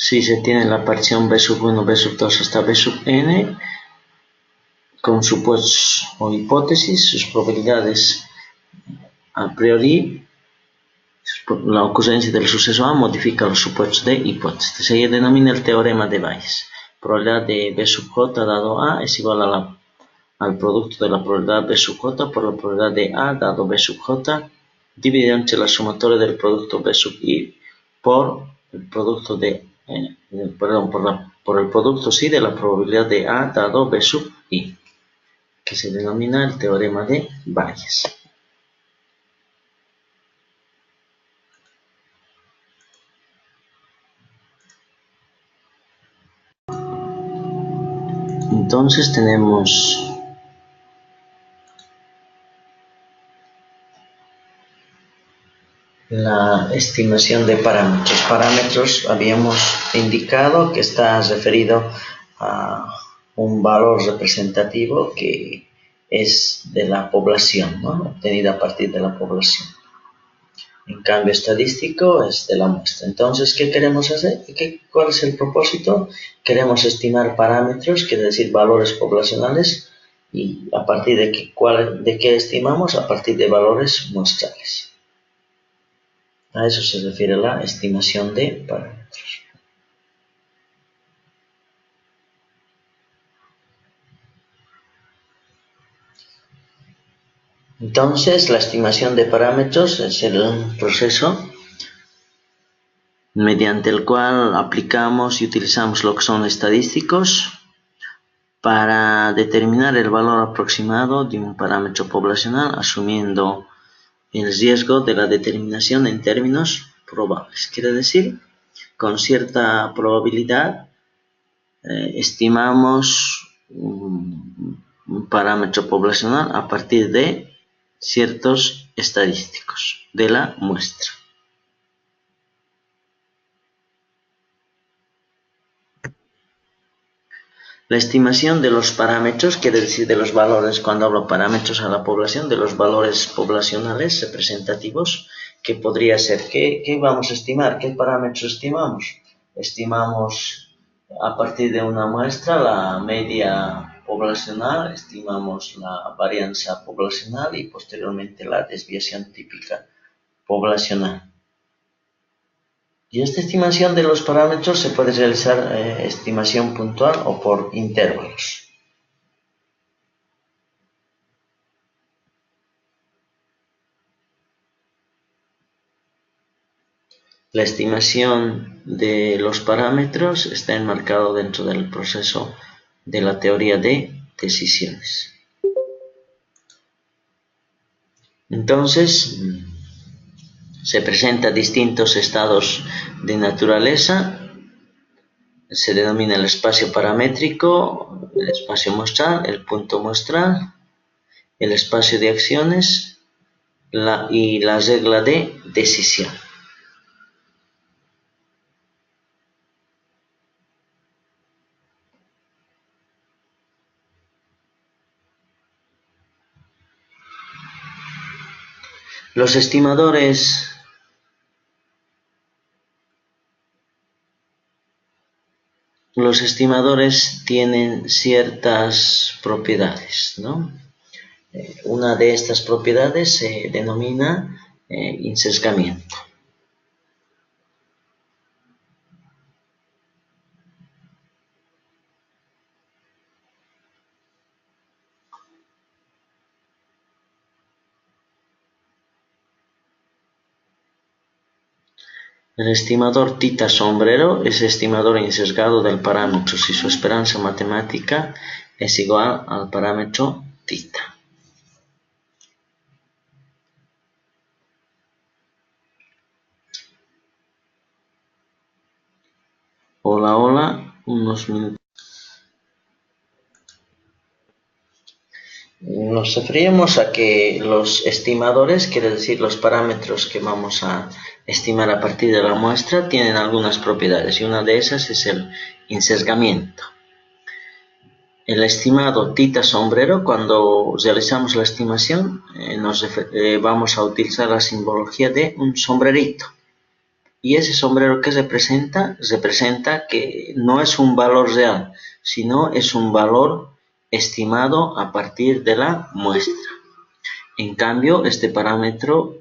Si se tiene la partición B sub 1, B sub 2 hasta B sub N, con supuestos o hipótesis, sus probabilidades a priori, la ocurrencia del suceso A modifica los supuestos de hipótesis. Se denomina el teorema de Bayes. Probabilidad de B sub J dado A es igual al producto de la probabilidad B sub J por la probabilidad de A dado B sub J dividido entre la sumatoria del producto B sub I por el producto de por el producto sí de la probabilidad de A dado B sub I, que se denomina el teorema de Bayes. Entonces tenemos la estimación de parámetros. Parámetros habíamos indicado que está referido a un valor representativo que es de la población, ¿no? Obtenida a partir de la población. En cambio estadístico es de la muestra. Entonces, ¿qué queremos hacer? ¿Cuál es el propósito? Queremos estimar parámetros, quiere decir valores poblacionales, y a partir de qué estimamos, a partir de valores muestrales. A eso se refiere la estimación de parámetros. Entonces, la estimación de parámetros es el proceso mediante el cual aplicamos y utilizamos lo que son estadísticos para determinar el valor aproximado de un parámetro poblacional, asumiendo el riesgo de la determinación en términos probables. Quiere decir, con cierta probabilidad estimamos un parámetro poblacional a partir de ciertos estadísticos de la muestra. La estimación de los parámetros, quiere decir de los valores, cuando hablo parámetros a la población, de los valores poblacionales representativos, que podría ser, ¿qué vamos a estimar? ¿Qué parámetros estimamos? Estimamos a partir de una muestra la media poblacional, estimamos la varianza poblacional y posteriormente la desviación típica poblacional. Y esta estimación de los parámetros se puede realizar estimación puntual o por intervalos. La estimación de los parámetros está enmarcado dentro del proceso de la teoría de decisiones. Entonces, se presentan distintos estados de naturaleza. Se denomina el espacio paramétrico, el espacio muestral, el punto muestral, el espacio de acciones y la regla de decisión. Los estimadores tienen ciertas propiedades, ¿no? Una de estas propiedades se denomina insesgamiento. El estimador θ sombrero es estimador insesgado del parámetro si su esperanza matemática es igual al parámetro θ. Hola, unos minutos. Nos referimos a que los estimadores, quiere decir los parámetros que vamos a estimar a partir de la muestra, tienen algunas propiedades y una de esas es el insesgamiento. El estimado θ sombrero, cuando realizamos la estimación, vamos a utilizar la simbología de un sombrerito. Y ese sombrero que representa que no es un valor real, sino es un valor estimado a partir de la muestra. En cambio, este parámetro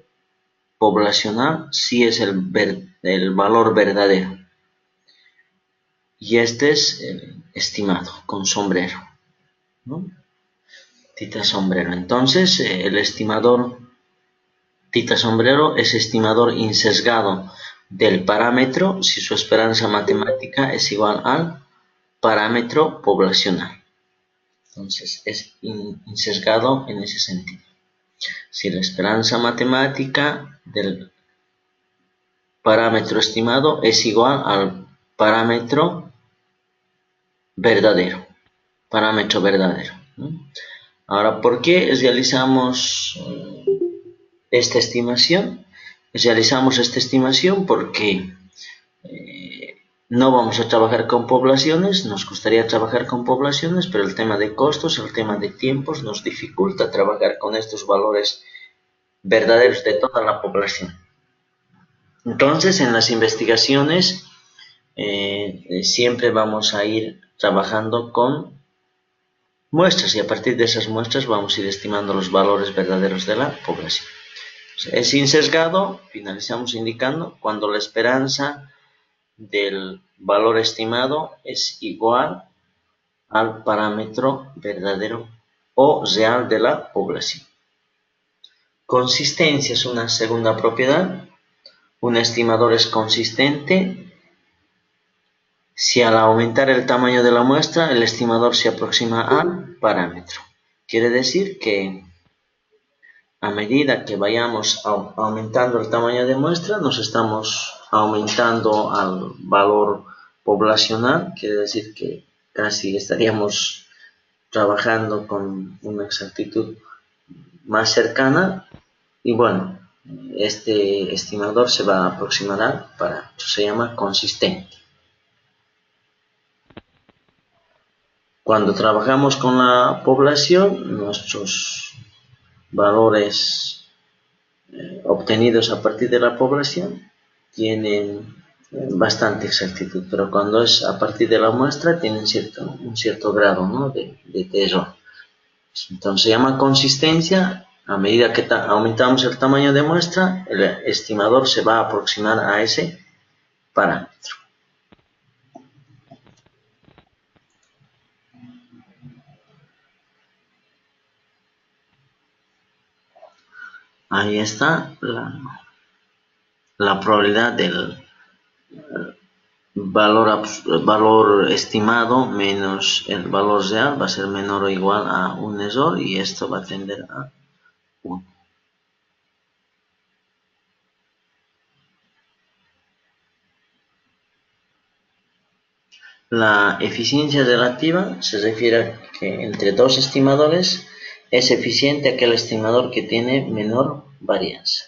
poblacional sí es el valor verdadero. Y este es el estimado con sombrero, ¿no? θ sombrero. Entonces, el estimador θ sombrero es estimador insesgado del parámetro si su esperanza matemática es igual al parámetro poblacional. Entonces, es insesgado en ese sentido. Si la esperanza matemática del parámetro estimado es igual al parámetro verdadero. ¿No? Ahora, ¿por qué realizamos esta estimación? Realizamos esta estimación porque no vamos a trabajar con poblaciones, nos gustaría trabajar con poblaciones, pero el tema de costos, el tema de tiempos nos dificulta trabajar con estos valores verdaderos de toda la población. Entonces, en las investigaciones siempre vamos a ir trabajando con muestras y a partir de esas muestras vamos a ir estimando los valores verdaderos de la población. Es insesgado, finalizamos indicando, cuando la esperanza del valor estimado es igual al parámetro verdadero o real de la población. Consistencia es una segunda propiedad. Un estimador es consistente si al aumentar el tamaño de la muestra el estimador se aproxima al parámetro. Quiere decir que a medida que vayamos aumentando el tamaño de muestra, nos estamos aumentando al valor poblacional, quiere decir que casi estaríamos trabajando con una exactitud más cercana y bueno, este estimador se va a aproximar al parámetro, se llama consistente. Cuando trabajamos con la población, nuestros valores obtenidos a partir de la población tienen bastante exactitud, pero cuando es a partir de la muestra tienen un cierto grado, ¿no? de error. Entonces se llama consistencia. A medida que aumentamos el tamaño de muestra, el estimador se va a aproximar a ese parámetro. Ahí está la probabilidad del valor estimado menos el valor real va a ser menor o igual a un error y esto va a tender a 1. La eficiencia relativa se refiere a que entre dos estimadores es eficiente aquel estimador que tiene menor varianza.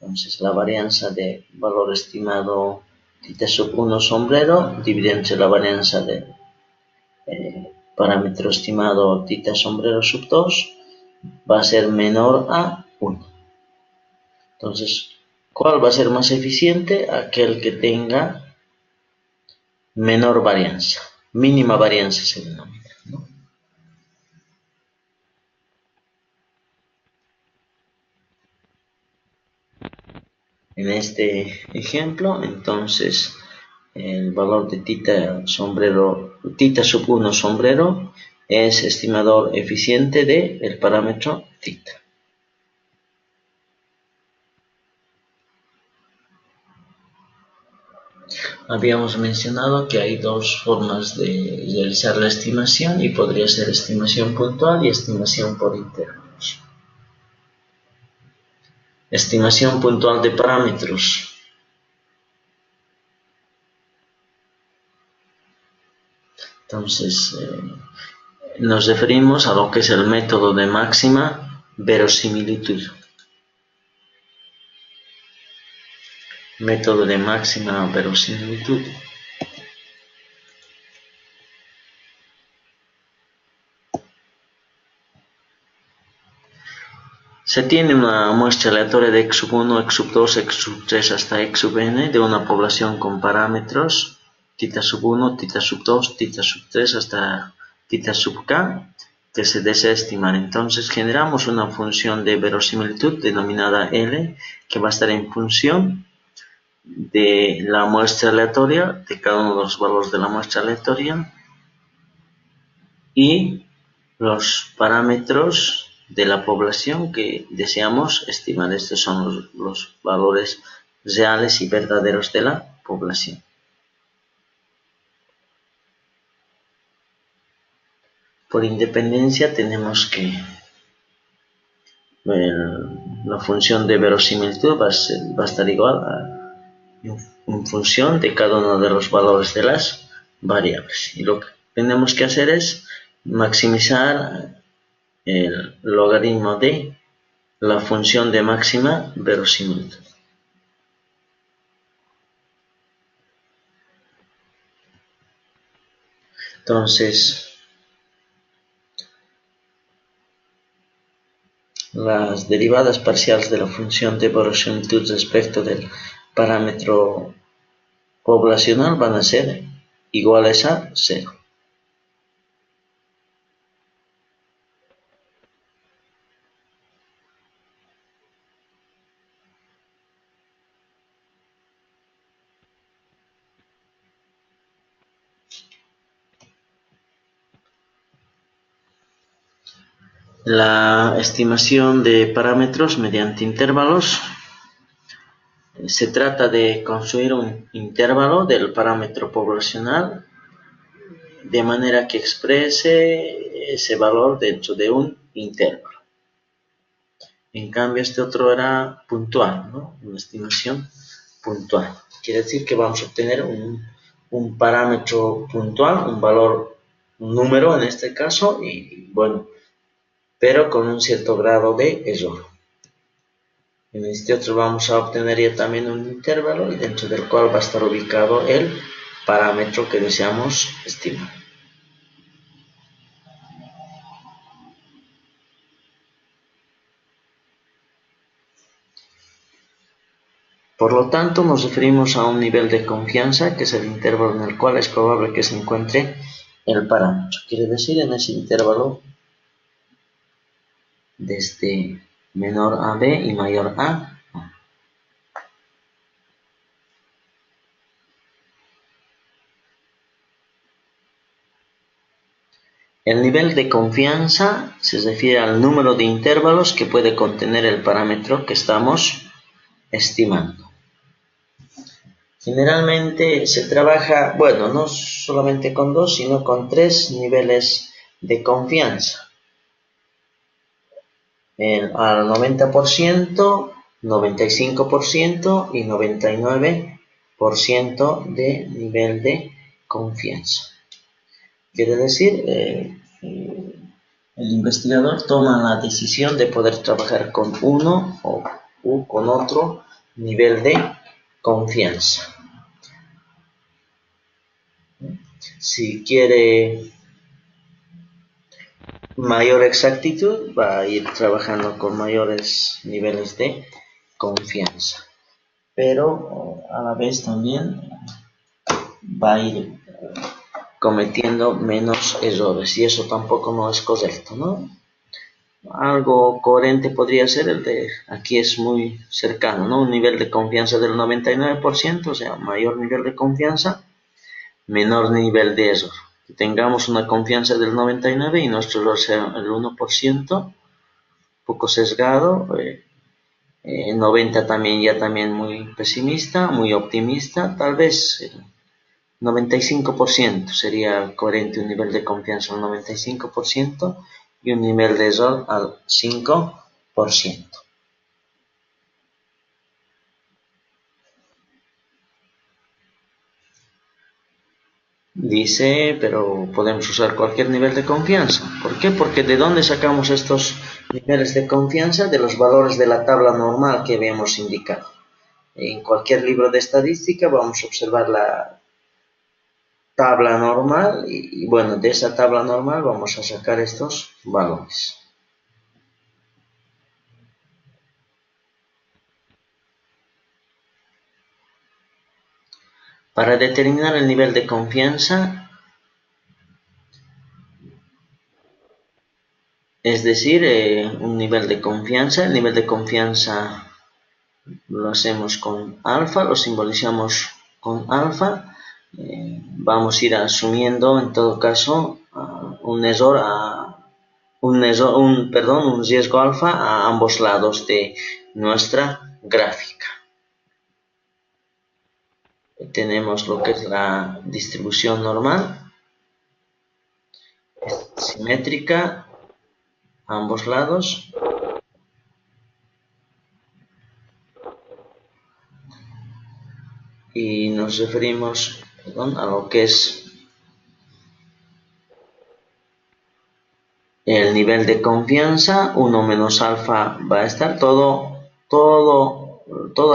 Entonces la varianza de valor estimado θ sub 1 sombrero dividido entre la varianza de parámetro estimado θ sombrero sub 2 va a ser menor a 1. Entonces, ¿cuál va a ser más eficiente? Aquel que tenga menor varianza, mínima varianza se denomina, ¿no? En este ejemplo, entonces, el valor de tita sub 1 sombrero es estimador eficiente del parámetro tita. Habíamos mencionado que hay dos formas de realizar la estimación y podría ser estimación puntual y estimación por intervalos. Estimación puntual de parámetros. Entonces, nos referimos a lo que es el método de máxima verosimilitud. Método de máxima verosimilitud. Se tiene una muestra aleatoria de x sub 1, x sub 2, x sub 3 hasta x sub n de una población con parámetros tita sub 1, tita sub 2, tita sub 3 hasta tita sub k que se desea estimar. Entonces generamos una función de verosimilitud denominada L que va a estar en función de la muestra aleatoria, de cada uno de los valores de la muestra aleatoria y los parámetros de la población que deseamos estimar. Estos son los valores reales y verdaderos de la población. Por independencia tenemos que la función de verosimilitud va a estar igual en función de cada uno de los valores de las variables. Y lo que tenemos que hacer es maximizar el logaritmo de la función de máxima verosimilitud. Entonces, las derivadas parciales de la función de verosimilitud respecto del parámetro poblacional van a ser iguales a 0. La estimación de parámetros mediante intervalos. Se trata de construir un intervalo del parámetro poblacional de manera que exprese ese valor dentro de un intervalo. En cambio, este otro era puntual, ¿no? Una estimación puntual. Quiere decir que vamos a obtener un parámetro puntual, un valor, un número en este caso, y bueno, pero con un cierto grado de error. En este otro vamos a obtener ya también un intervalo y dentro del cual va a estar ubicado el parámetro que deseamos estimar. Por lo tanto, nos referimos a un nivel de confianza, que es el intervalo en el cual es probable que se encuentre el parámetro. Quiere decir, en ese intervalo, desde menor a b y mayor a a. El nivel de confianza se refiere al número de intervalos que puede contener el parámetro que estamos estimando. Generalmente se trabaja, bueno, no solamente con dos, sino con tres niveles de confianza. Al 90%, 95% y 99% de nivel de confianza. Quiere decir, el investigador toma la decisión de poder trabajar con uno o con otro nivel de confianza. Si quiere mayor exactitud, va a ir trabajando con mayores niveles de confianza, pero a la vez también va a ir cometiendo menos errores y eso tampoco no es correcto, ¿no? Algo coherente podría ser el de, aquí es muy cercano, ¿no? Un nivel de confianza del 99%, o sea, mayor nivel de confianza, menor nivel de error. Que tengamos una confianza del 99% y nuestro error sea el 1%, poco sesgado, 90 también ya también muy pesimista, muy optimista, tal vez el 95% sería coherente un nivel de confianza al 95% y un nivel de error al 5%. Dice, pero podemos usar cualquier nivel de confianza. ¿Por qué? Porque ¿de dónde sacamos estos niveles de confianza? De los valores de la tabla normal que habíamos indicado. En cualquier libro de estadística vamos a observar la tabla normal y bueno, de esa tabla normal vamos a sacar estos valores. Para determinar el nivel de confianza, es decir, un nivel de confianza, el nivel de confianza lo hacemos con alfa, lo simbolizamos con alfa, vamos a ir asumiendo en todo caso un riesgo alfa a ambos lados de nuestra gráfica. Tenemos lo que es la distribución normal, simétrica a ambos lados. Y nos referimos a lo que es el nivel de confianza. 1 menos alfa va a estar toda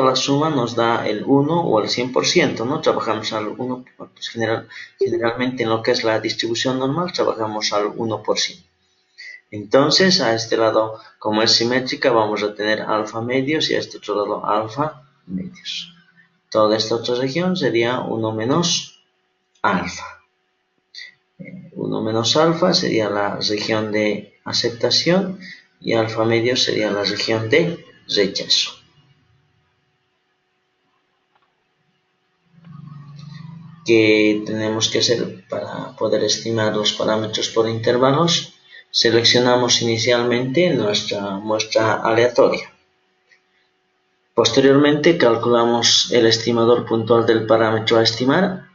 la suma nos da el 1 o el 100%, ¿no? Trabajamos al 1, pues generalmente en lo que es la distribución normal trabajamos al 1%. Entonces, a este lado, como es simétrica, vamos a tener alfa medios y a este otro lado alfa medios. Toda esta otra región sería 1 menos alfa. 1 menos alfa sería la región de aceptación y alfa medio sería la región de rechazo. ¿Qué tenemos que hacer para poder estimar los parámetros por intervalos? Seleccionamos inicialmente nuestra muestra aleatoria. Posteriormente calculamos el estimador puntual del parámetro a estimar.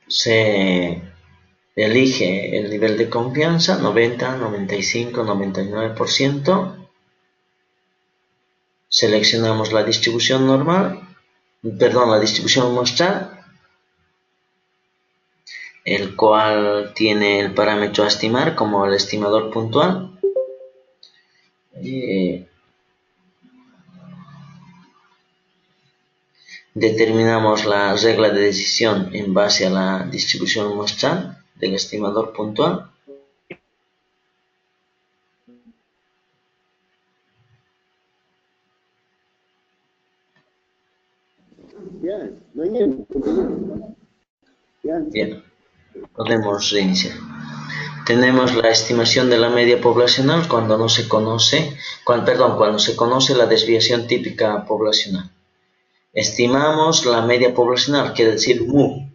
Se elige el nivel de confianza, 90, 95, 99%. Seleccionamos la distribución la distribución muestral, el cual tiene el parámetro a estimar como el estimador puntual. Determinamos la regla de decisión en base a la distribución muestral del estimador puntual. Bien, podemos reiniciar. Tenemos la estimación de la media poblacional cuando se conoce la desviación típica poblacional. Estimamos la media poblacional, quiere decir mu.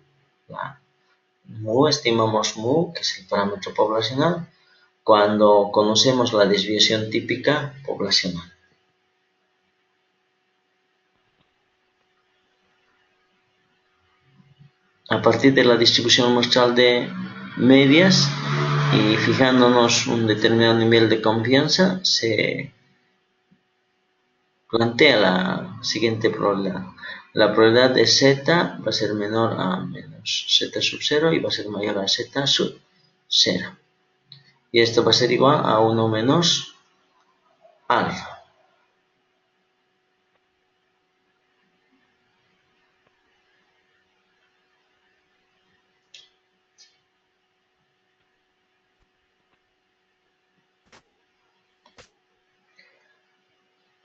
Estimamos mu, que es el parámetro poblacional, cuando conocemos la desviación típica poblacional. A partir de la distribución muestral de medias y fijándonos un determinado nivel de confianza, se plantea la siguiente probabilidad. La probabilidad de z va a ser menor a menos z sub 0 y va a ser mayor a z sub 0. Y esto va a ser igual a 1 menos alfa.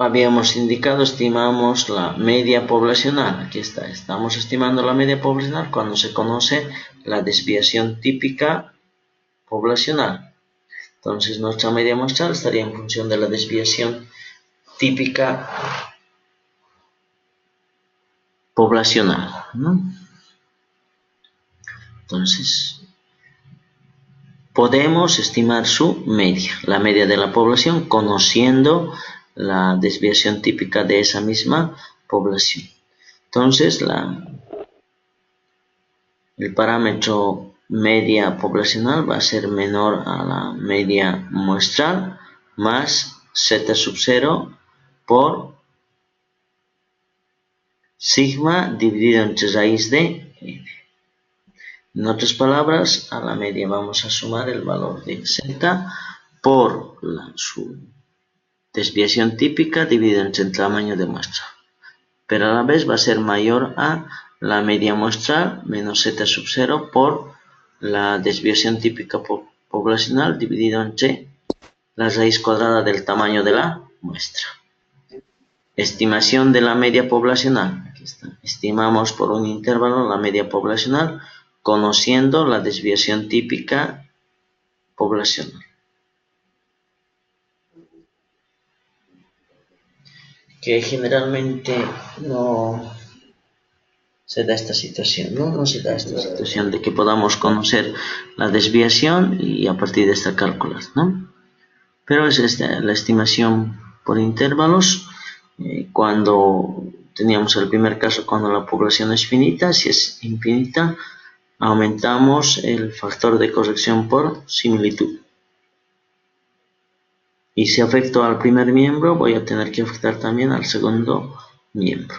habíamos indicado, estimamos la media poblacional. Aquí está, estamos estimando la media poblacional cuando se conoce la desviación típica poblacional. Entonces nuestra media muestral estaría en función de la desviación típica poblacional, ¿no? Entonces, podemos estimar su media, la media de la población, conociendo la desviación típica de esa misma población. Entonces, el parámetro media poblacional va a ser menor a la media muestral más z sub 0 por sigma dividido entre raíz de n. En otras palabras, a la media vamos a sumar el valor de z por su desviación típica dividido entre el tamaño de muestra. Pero a la vez va a ser mayor a la media muestral menos z sub 0 por la desviación típica poblacional dividido entre la raíz cuadrada del tamaño de la muestra. Estimación de la media poblacional. Aquí está. Estimamos por un intervalo la media poblacional conociendo la desviación típica poblacional. Que generalmente no se da esta situación, ¿no? No se da esta situación de que podamos conocer la desviación y a partir de esta calcular, ¿no? Pero es la estimación por intervalos. Cuando teníamos el primer caso, cuando la población es finita, si es infinita, aumentamos el factor de corrección por similitud. Y si afecto al primer miembro, voy a tener que afectar también al segundo miembro.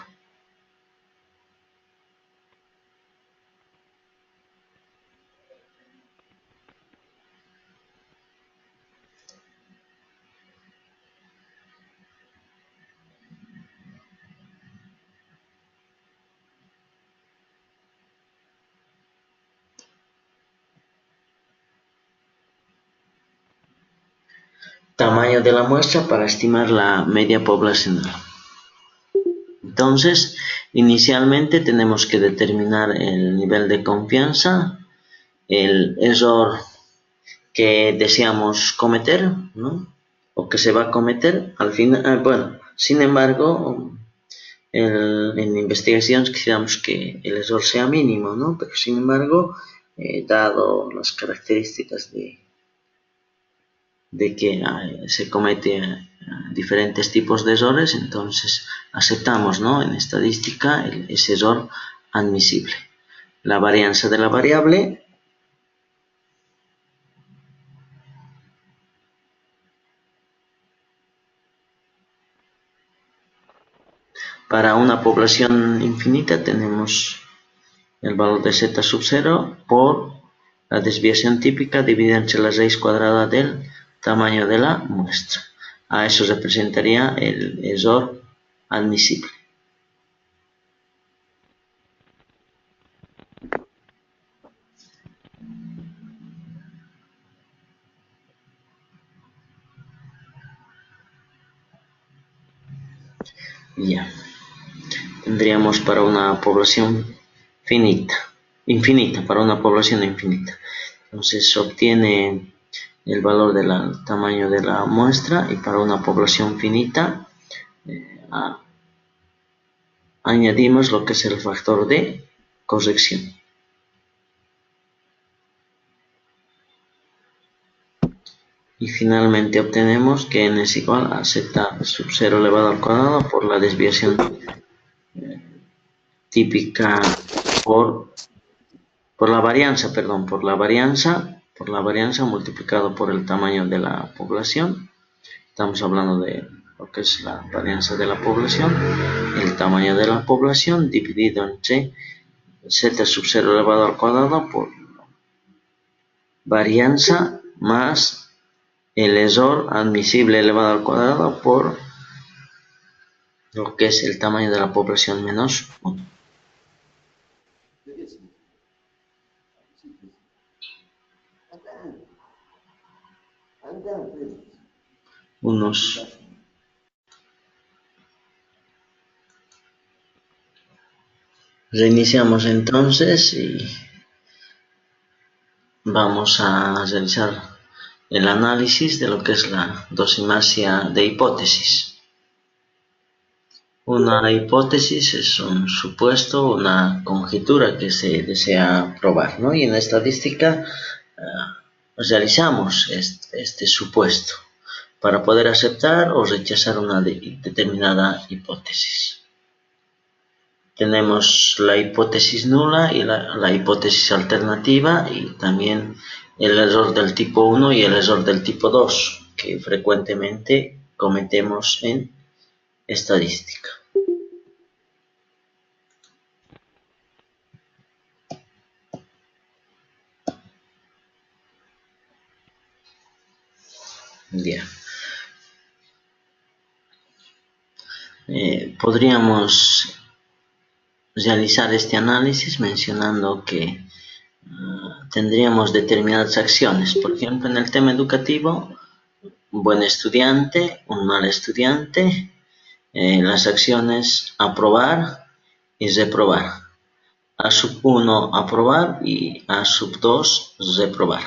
Tamaño de la muestra para estimar la media poblacional. Entonces, inicialmente tenemos que determinar el nivel de confianza, el error que deseamos cometer, ¿no? O que se va a cometer al final. Bueno, sin embargo, en investigaciones quisiéramos que el error sea mínimo, ¿no? Pero sin embargo, dado las características de que se comete diferentes tipos de errores, entonces aceptamos, ¿no? En estadística ese error admisible. La varianza de la variable para una población infinita tenemos el valor de z sub 0 por la desviación típica dividida entre la raíz cuadrada del tamaño de la muestra. A eso representaría el error admisible. Ya. Tendríamos para una población infinita, para una población infinita. Entonces se obtiene el valor del tamaño de la muestra y para una población finita añadimos lo que es el factor de corrección. Y finalmente obtenemos que n es igual a z sub 0 elevado al cuadrado por la desviación típica por la varianza, perdón, por la varianza multiplicado por el tamaño de la población. Estamos hablando de lo que es la varianza de la población, el tamaño de la población dividido entre z sub 0 elevado al cuadrado por varianza más el error admisible elevado al cuadrado por lo que es el tamaño de la población menos 1. Unos Reiniciamos entonces y vamos a realizar el análisis de lo que es la dosimasia de hipótesis. Una hipótesis es un supuesto, una conjetura que se desea probar, ¿no? Y en la estadística realizamos este supuesto para poder aceptar o rechazar una determinada hipótesis. Tenemos la hipótesis nula y la hipótesis alternativa, y también el error del tipo 1 y el error del tipo 2 que frecuentemente cometemos en estadística. Bien. Podríamos realizar este análisis mencionando que tendríamos determinadas acciones. Por ejemplo, en el tema educativo, un buen estudiante, un mal estudiante, las acciones aprobar y reprobar. A sub 1 aprobar y A sub 2 reprobar.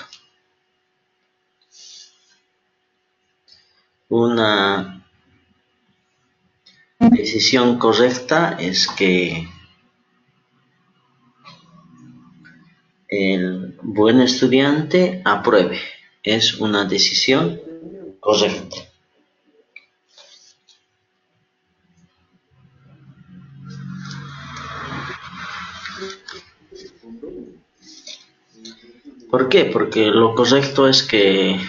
Una decisión correcta es que el buen estudiante apruebe. Es una decisión correcta. ¿Por qué? Porque lo correcto es que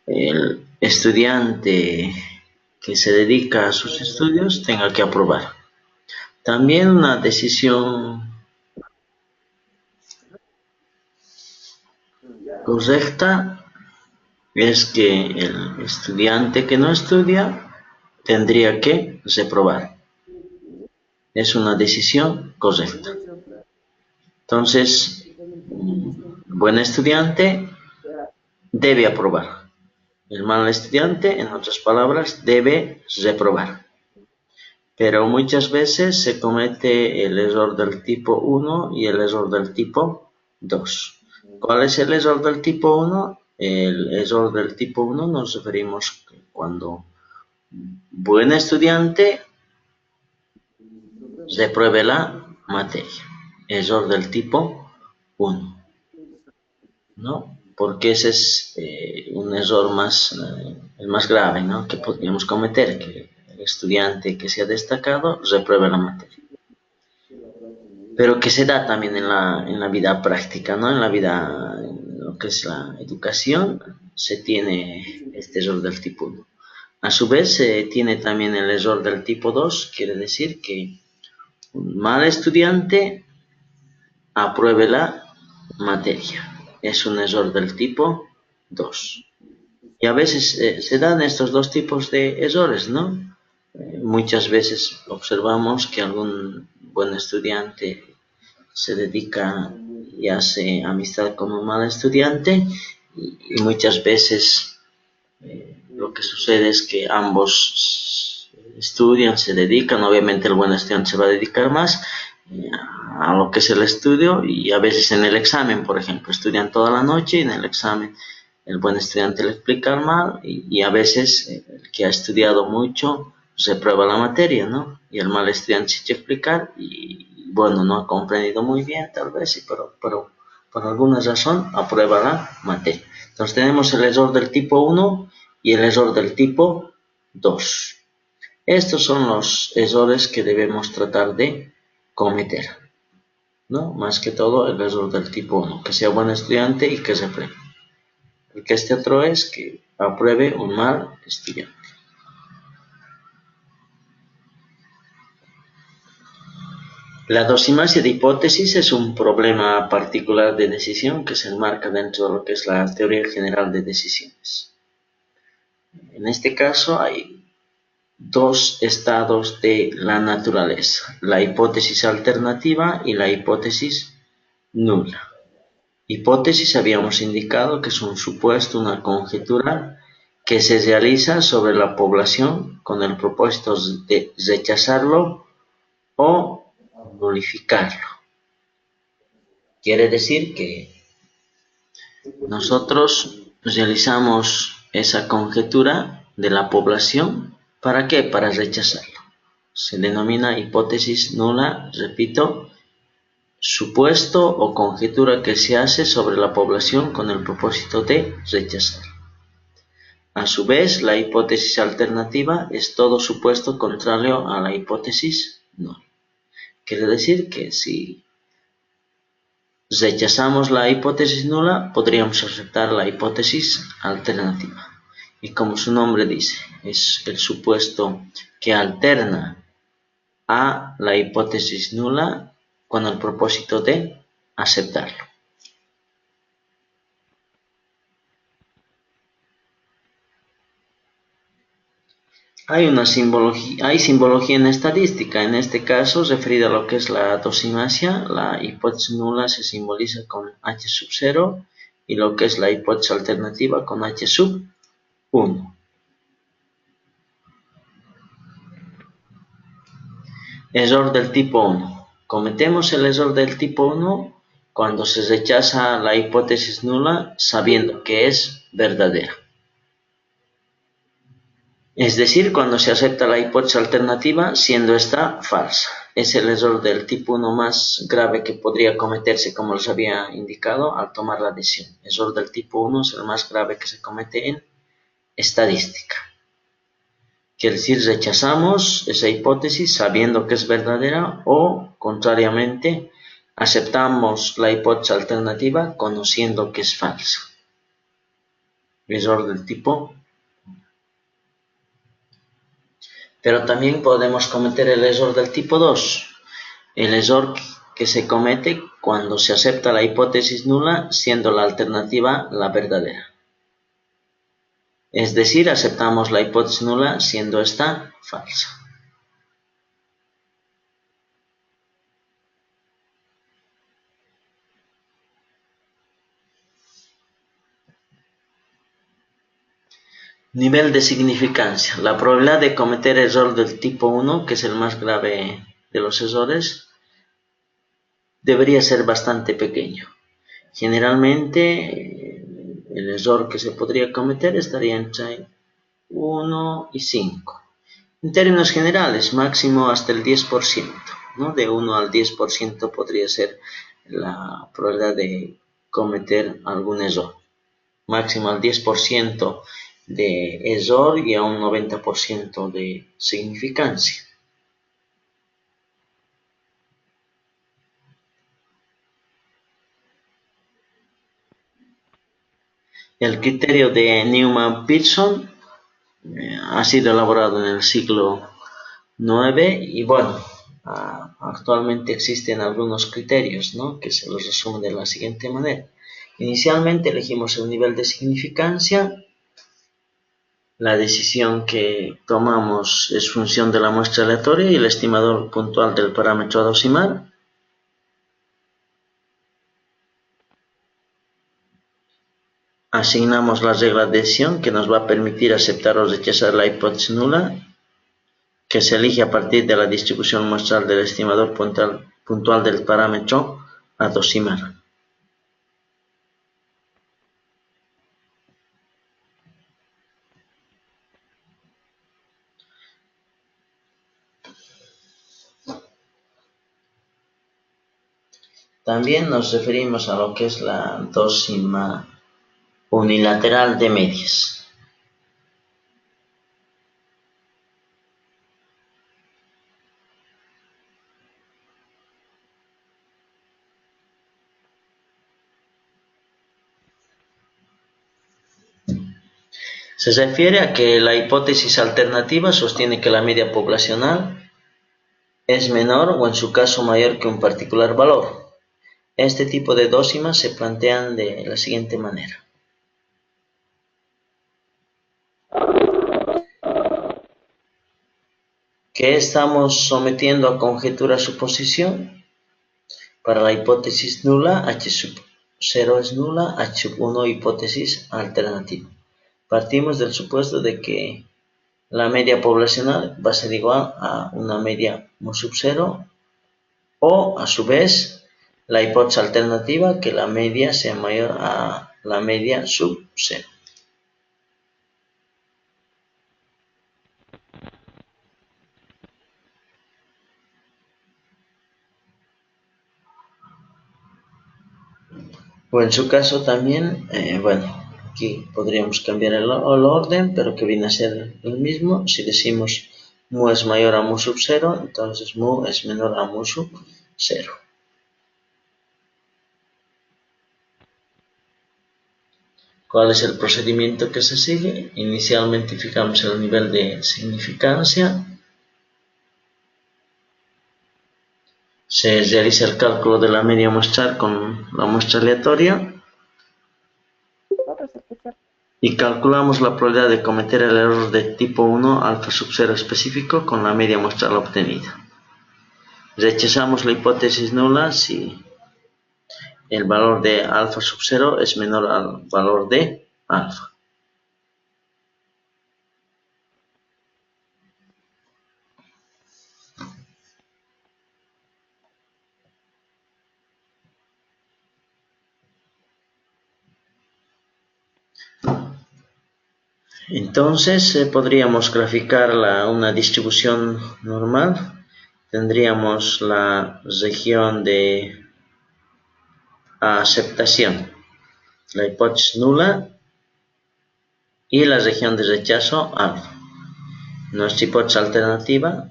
el estudiante que se dedica a sus estudios tenga que aprobar. También una decisión correcta es que el estudiante que no estudia tendría que reprobar. Es una decisión correcta. Entonces, buen estudiante debe aprobar. El mal estudiante, en otras palabras, debe reprobar. Pero muchas veces se comete el error del tipo 1 y el error del tipo 2. ¿Cuál es el error del tipo 1? El error del tipo 1 nos referimos cuando buen estudiante repruebe la materia. Error del tipo 1. ¿No? Porque ese es un error el más grave, ¿no? Que podríamos cometer, que el estudiante que se ha destacado repruebe la materia. Pero que se da también en la vida práctica, ¿no? En la vida, en lo que es la educación, se tiene este error del tipo 1. A su vez, se tiene también el error del tipo 2, quiere decir que un mal estudiante apruebe la materia. Es un error del tipo 2. Y a veces se dan estos dos tipos de errores, ¿no? Muchas veces observamos que algún buen estudiante se dedica y hace amistad con un mal estudiante, y muchas veces lo que sucede es que ambos estudian, se dedican. Obviamente el buen estudiante se va a dedicar más a lo que es el estudio, y a veces en el examen, por ejemplo, estudian toda la noche y en el examen el buen estudiante le explica mal, y a veces el que ha estudiado mucho reprueba la materia, ¿no? Y el mal estudiante se echa a explicar y bueno, no ha comprendido muy bien tal vez, pero por alguna razón aprueba la materia. Entonces tenemos el error del tipo 1 y el error del tipo 2. Estos son los errores que debemos tratar de cometer, ¿no? Más que todo el error del tipo 1, que sea buen estudiante y que repruebe. Porque este otro es que apruebe un mal estudiante. La dosimasia de hipótesis es un problema particular de decisión que se enmarca dentro de lo que es la teoría general de decisiones. En este caso hay dos estados de la naturaleza: la hipótesis alternativa y la hipótesis nula. Hipótesis habíamos indicado que es un supuesto, una conjetura que se realiza sobre la población con el propósito de rechazarlo o nulificarlo. Quiere decir que nosotros realizamos esa conjetura de la población. ¿Para qué? Para rechazarlo. Se denomina hipótesis nula, repito, supuesto o conjetura que se hace sobre la población con el propósito de rechazar. A su vez, la hipótesis alternativa es todo supuesto contrario a la hipótesis nula. Quiere decir que si rechazamos la hipótesis nula, podríamos aceptar la hipótesis alternativa. Y como su nombre dice, es el supuesto que alterna a la hipótesis nula con el propósito de aceptarlo. Hay simbología en estadística, en este caso referida a lo que es la dosimasia. La hipótesis nula se simboliza con H sub 0 y lo que es la hipótesis alternativa con H sub 1. Error del tipo 1. Cometemos el error del tipo 1 cuando se rechaza la hipótesis nula sabiendo que es verdadera. Es decir, cuando se acepta la hipótesis alternativa siendo esta falsa. Es el error del tipo 1 más grave que podría cometerse, como les había indicado, al tomar la decisión. El error del tipo 1 es el más grave que se comete en estadística. Quiere decir, rechazamos esa hipótesis sabiendo que es verdadera o, contrariamente, aceptamos la hipótesis alternativa conociendo que es falsa. Error del tipo. Pero también podemos cometer el error del tipo 2. El error que se comete cuando se acepta la hipótesis nula siendo la alternativa la verdadera. Es decir, aceptamos la hipótesis nula siendo esta falsa. Nivel de significancia. La probabilidad de cometer error del tipo 1, que es el más grave de los errores, debería ser bastante pequeño. Generalmente, el error que se podría cometer estaría entre 1 y 5. En términos generales, máximo hasta el 10%, ¿no? De 1 al 10% podría ser la probabilidad de cometer algún error. Máximo al 10% de error y a un 90% de significancia. El criterio de Newman-Pearson ha sido elaborado en el siglo IX y bueno, actualmente existen algunos criterios, ¿no? Que se los resumen de la siguiente manera. Inicialmente elegimos el nivel de significancia. La decisión que tomamos es función de la muestra aleatoria y el estimador puntual del parámetro a dosimar. Asignamos la regla de decisión que nos va a permitir aceptar o rechazar la hipótesis nula, que se elige a partir de la distribución muestral del estimador puntual del parámetro a dosimar. También nos referimos a lo que es la dosima unilateral de medias. Se refiere a que la hipótesis alternativa sostiene que la media poblacional es menor o en su caso mayor que un particular valor. Este tipo de dósimas se plantean de la siguiente manera. ¿Qué estamos sometiendo a conjetura suposición? Para la hipótesis nula, H sub 0 es nula, H sub 1 hipótesis alternativa. Partimos del supuesto de que la media poblacional va a ser igual a una media mu sub 0 O, a su vez, la hipótesis alternativa, que la media sea mayor a la media sub 0. O en su caso también, bueno, aquí podríamos cambiar el orden, pero que viene a ser el mismo. Si decimos mu es mayor a mu sub 0, entonces mu es menor a mu sub 0. ¿Cuál es el procedimiento que se sigue? Inicialmente fijamos el nivel de significancia. Se realiza el cálculo de la media muestral con la muestra aleatoria. Y calculamos la probabilidad de cometer el error de tipo 1 alfa sub 0 específico con la media muestral obtenida. Rechazamos la hipótesis nula si el valor de alfa sub 0 es menor al valor de alfa. Entonces podríamos graficar una distribución normal. Tendríamos la región de aceptación, la hipótesis nula, y la región de rechazo alfa. Nuestra hipótesis alternativa,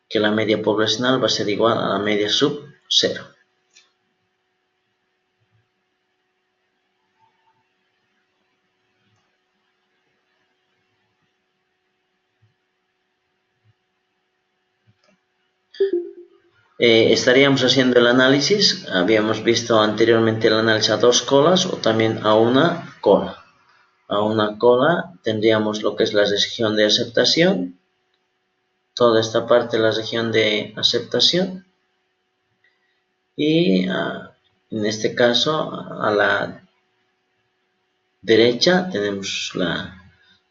que la media poblacional va a ser igual a la media sub 0. Estaríamos haciendo el análisis. Habíamos visto anteriormente el análisis a dos colas o también a una cola. A una cola tendríamos lo que es la región de aceptación, toda esta parte la región de aceptación, y en este caso a la derecha tenemos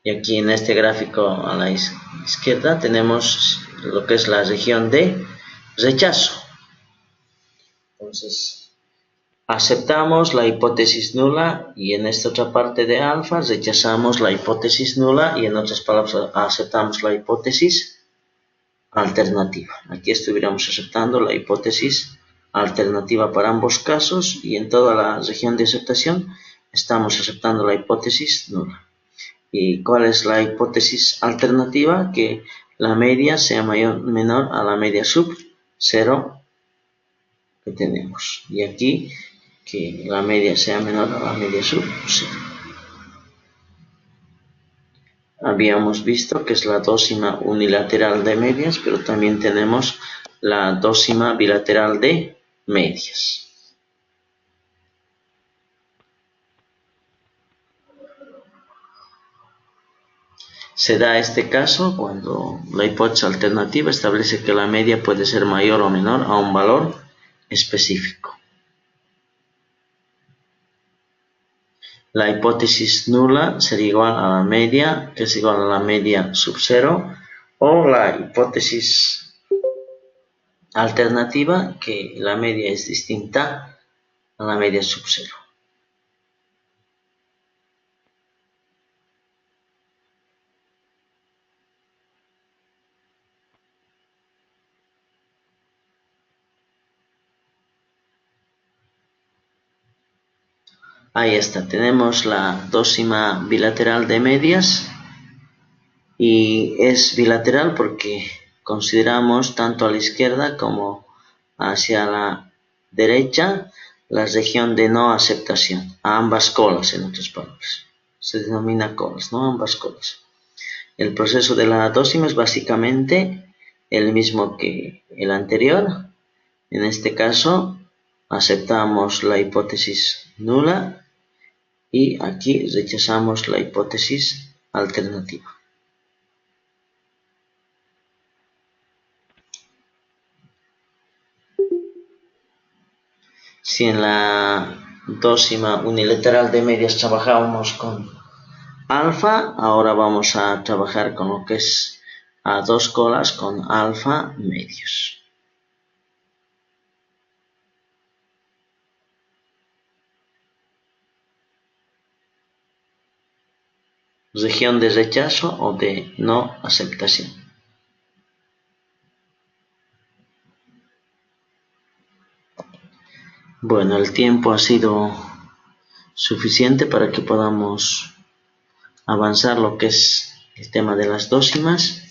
y aquí en este gráfico a la izquierda tenemos lo que es la región de rechazo. Entonces, aceptamos la hipótesis nula y en esta otra parte de alfa rechazamos la hipótesis nula y en otras palabras aceptamos la hipótesis alternativa. Aquí estuviéramos aceptando la hipótesis alternativa para ambos casos y en toda la región de aceptación estamos aceptando la hipótesis nula. ¿Y cuál es la hipótesis alternativa? Que la media sea menor a la media sub 0 que tenemos. Y aquí que la media sea menor a la media sub 0. Habíamos visto que es la dócima unilateral de medias, pero también tenemos la dócima bilateral de medias. Se da este caso cuando la hipótesis alternativa establece que la media puede ser mayor o menor a un valor específico. La hipótesis nula sería igual a la media, que es igual a la media sub 0, o la hipótesis alternativa, que la media es distinta a la media sub 0. Ahí está, tenemos la dócima bilateral de medias y es bilateral porque consideramos tanto a la izquierda como hacia la derecha la región de no aceptación, a ambas colas en otras palabras. Se denomina colas, ¿no? Ambas colas. El proceso de la dócima es básicamente el mismo que el anterior. En este caso aceptamos la hipótesis nula y aquí rechazamos la hipótesis alternativa. Si en la dócima unilateral de medias trabajábamos con alfa, ahora vamos a trabajar con lo que es a dos colas con alfa medios. región de rechazo o de no aceptación. Bueno, el tiempo ha sido suficiente para que podamos avanzar lo que es el tema de las dócimas.